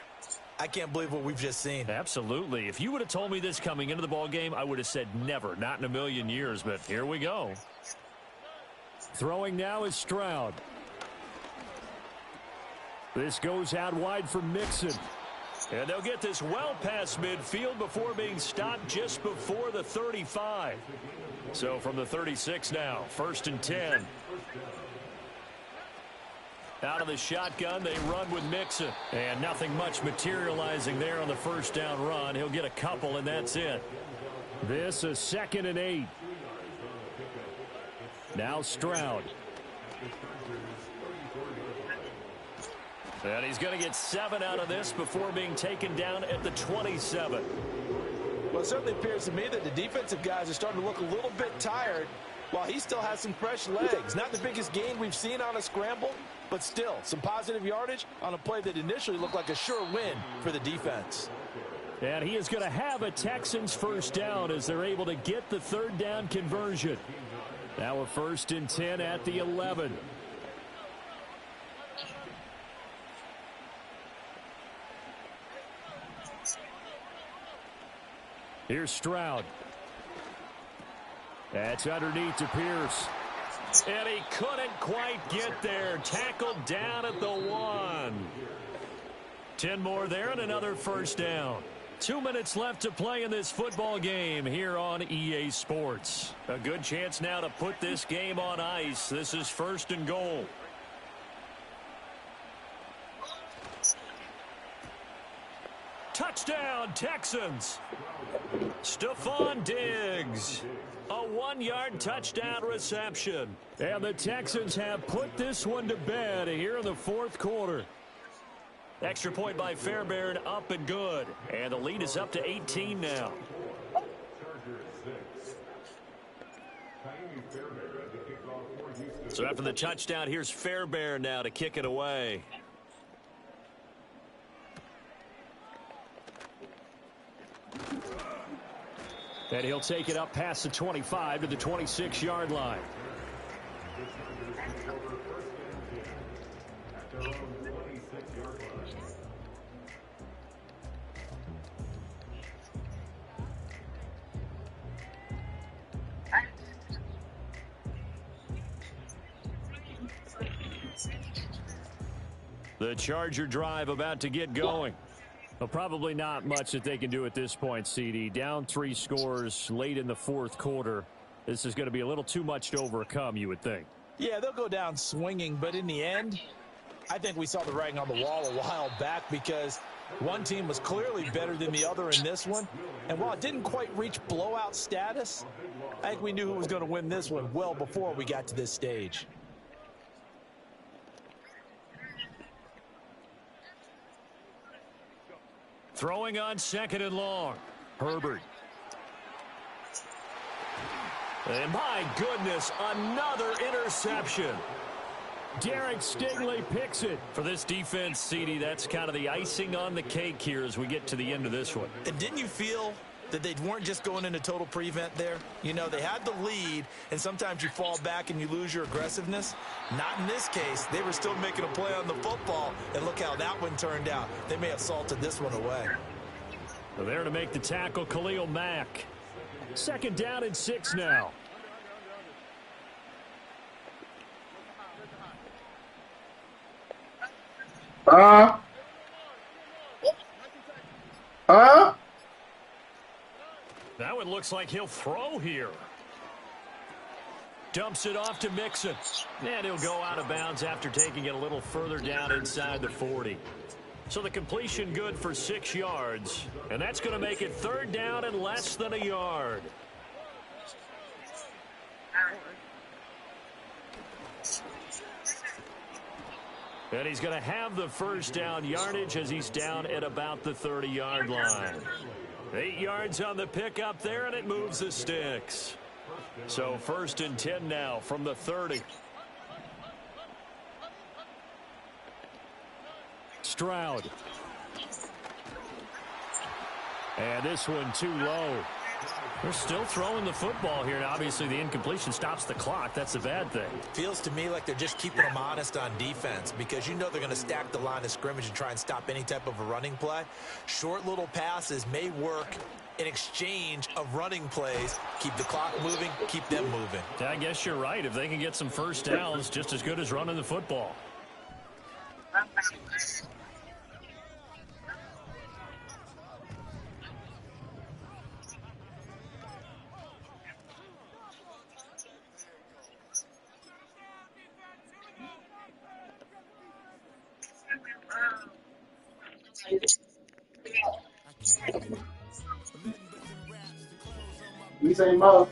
I can't believe what we've just seen. Absolutely. If you would have told me this coming into the ball game, I would have said never, not in a million years. But here we go. Throwing now is Stroud. This goes out wide for Mixon. And they'll get this well past midfield before being stopped just before the 35. So from the 36 now, 1st and 10. Out of the shotgun, they run with Mixon. And nothing much materializing there on the 1st down run. He'll get a couple, and that's it. This is 2nd and 8. Now Stroud. And he's going to get 7 out of this before being taken down at the 27. Well, it certainly appears to me that the defensive guys are starting to look a little bit tired while he still has some fresh legs. Not the biggest gain we've seen on a scramble, but still some positive yardage on a play that initially looked like a sure win for the defense. And he is going to have a Texans 1st down as they're able to get the 3rd down conversion. Now a 1st and 10 at the 11. Here's Stroud. That's underneath to Pierce. And he couldn't quite get there. Tackled down at the 1. 10 more there and another 1st down. 2 minutes left to play in this football game here on EA Sports. A good chance now to put this game on ice. This is 1st and goal. Touchdown. Touchdown, Texans. Stephon Diggs. A 1-yard touchdown reception. And the Texans have put this one to bed here in the fourth quarter. Extra point by Fairbairn, up and good. And the lead is up to 18 now. So after the touchdown, here's Fairbairn now to kick it away. And he'll take it up past the 25 to the 26-yard line. The Charger drive about to get going. Well, probably not much that they can do at this point, CD. Down 3 scores late in the fourth quarter. This is going to be a little too much to overcome, you would think. Yeah, they'll go down swinging, but in the end, I think we saw the writing on the wall a while back because one team was clearly better than the other in this one. And while it didn't quite reach blowout status, I think we knew who was going to win this one well before we got to this stage. Throwing on 2nd and long. Herbert. And my goodness, another interception. Derek Stingley picks it. For this defense, CD, that's kind of the icing on the cake here as we get to the end of this one. And didn't you feel that they weren't just going into total prevent there? You know, they had the lead, and sometimes you fall back and you lose your aggressiveness. Not in this case. They were still making a play on the football, and look how that one turned out. They may have salted this one away. So there to make the tackle, Khalil Mack. 2nd down and 6 now. That one looks like he'll throw here. Dumps it off to Mixon. And he'll go out of bounds after taking it a little further down inside the 40. So the completion good for 6 yards. And that's going to make it 3rd down and less than a yard. And he's going to have the 1st down yardage as he's down at about the 30-yard line. 8 yards on the pickup there, and it moves the sticks. So 1st and 10 now from the 30. Stroud. And this one too low. They're still throwing the football here, and obviously the incompletion stops the clock. That's a bad thing. Feels to me like they're just keeping them honest on defense because you know they're going to stack the line of scrimmage and try and stop any type of a running play. Short little passes may work in exchange of running plays. Keep the clock moving, keep them moving. I guess you're right. If they can get some 1st downs, just as good as running the football. You say Mo?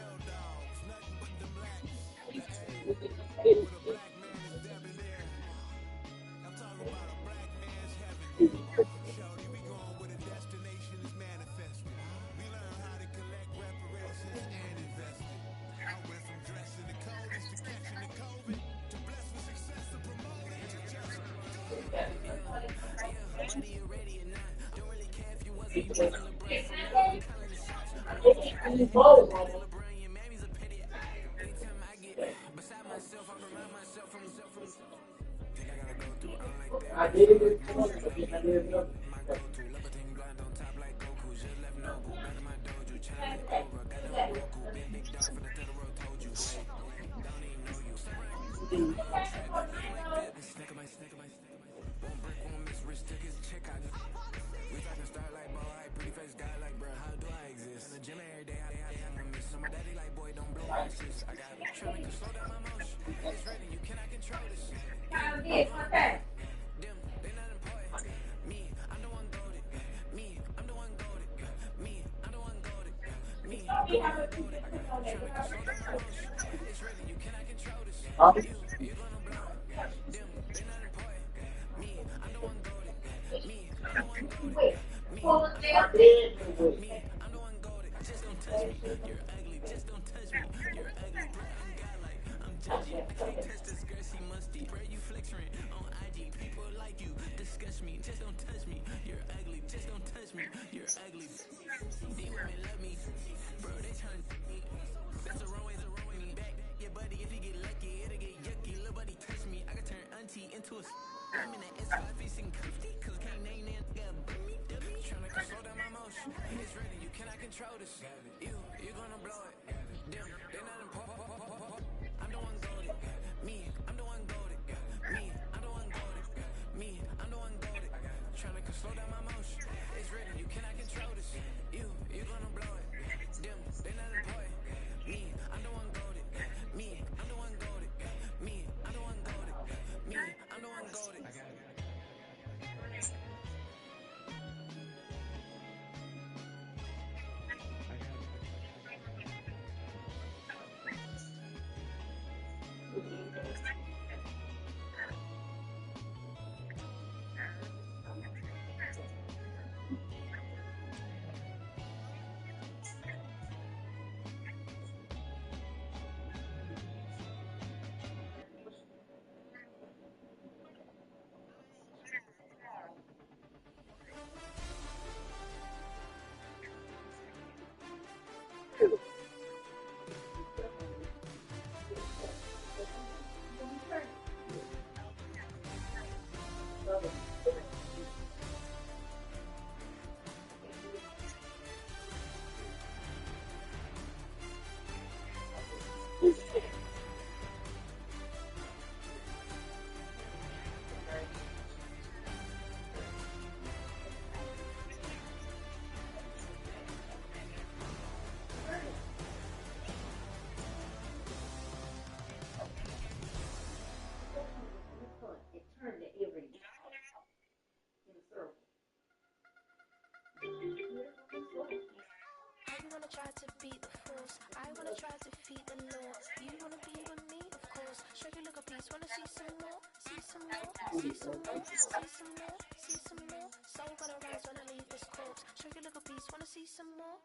Try to beat the force. I wanna try to defeat the law. You wanna be with me, of course. Show you look a piece. Wanna see some more? See some more? See some more? See some more? See some more? Soul gonna rise when I leave this corpse. Show you look a piece. Wanna see some more?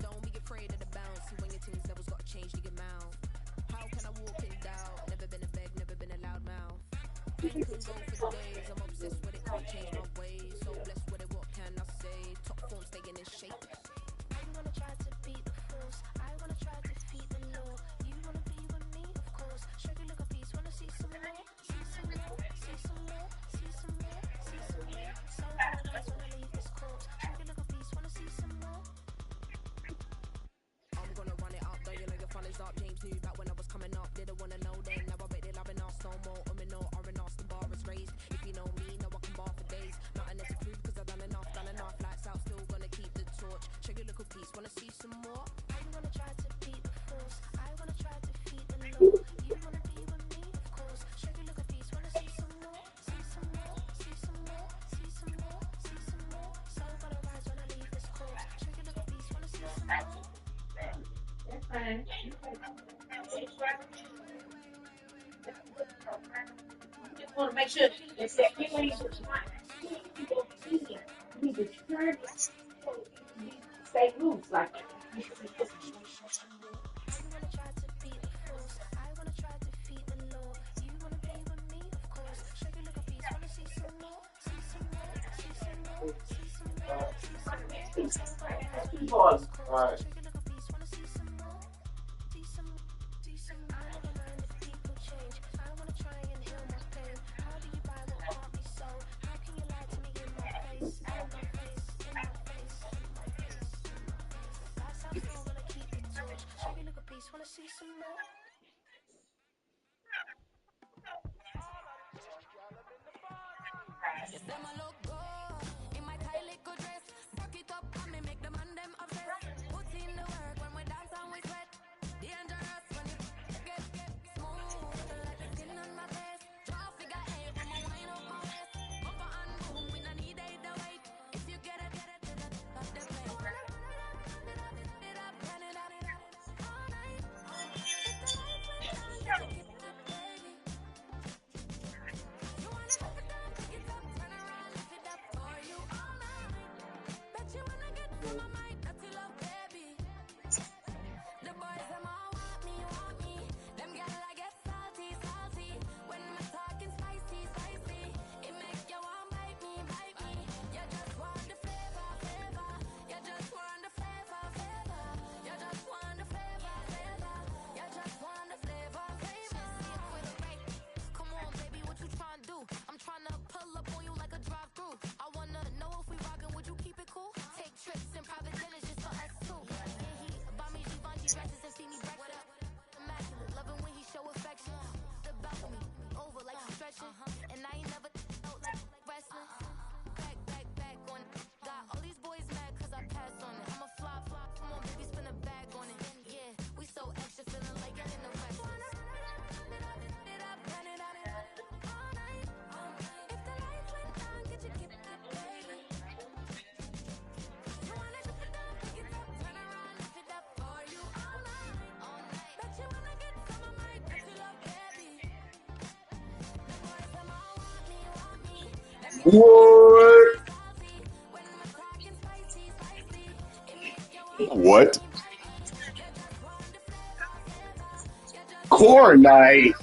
Don't be afraid of the bounce. See when your things levels gotta change to get mouth. How can I walk in doubt? Never been a beg, never been a loud mouth. Pen can go for days. I'm obsessed with it, can't change my ways. So blessed with it, what can I say? Top form staying in shape. I wanna try to beat the force. I wanna try to defeat the law. You wanna be with me, of course. Show you look a piece. Wanna see some more? See some more? See some more? See some more? See some more? So gonna rise when I leave this corpse. Show you look a piece. Wanna see some more? I'm gonna run it up, though you know your fun is up. James knew back when I was coming up. Didn't wanna know then. Now I bet they're loving us no more. No R&R, the bar is raised. If you know me, know I can bar for days. Nothing else to prove cause I've done enough. Lights out, still gonna keep the torch. Check your little piece, wanna see some more? I wanna try to beat the force. I wanna try to defeat the law. You wanna be with me, of course. Check your little piece, wanna see some more? See some more? See some more? See some more? See some more? Soul gonna rise when I leave this corpse. Check your little piece, wanna see some more? That's fine. Just want to make sure it's that you need to turn it, stay loose like that. I wanna try to beat the force. I wanna try to defeat the law. You wanna be with me, of course. Show you look a piece. Wanna see some more? See some more? See some more? See some more? See some more? Show you look a piece. Wanna see some more? See some more? See some more? I never mind if people change. I wanna try and heal my pain. How do you buy what can't be sold? How can you lie to me in my face? In my face, in my face, in my face, in my face. That's how I wanna keep the torch. Show you look a piece. Wanna see some more? Yes, them a look good in my tight little dress. Rock it up and me make the man them obsessed. Put in the work when we dance and we sweat. Dangerous when you get smooth like the skin on my face. Draw figure eight when I wind up my waist. Up and boom, we no need either wait. If you get it to the top of the place. What? What? Core night.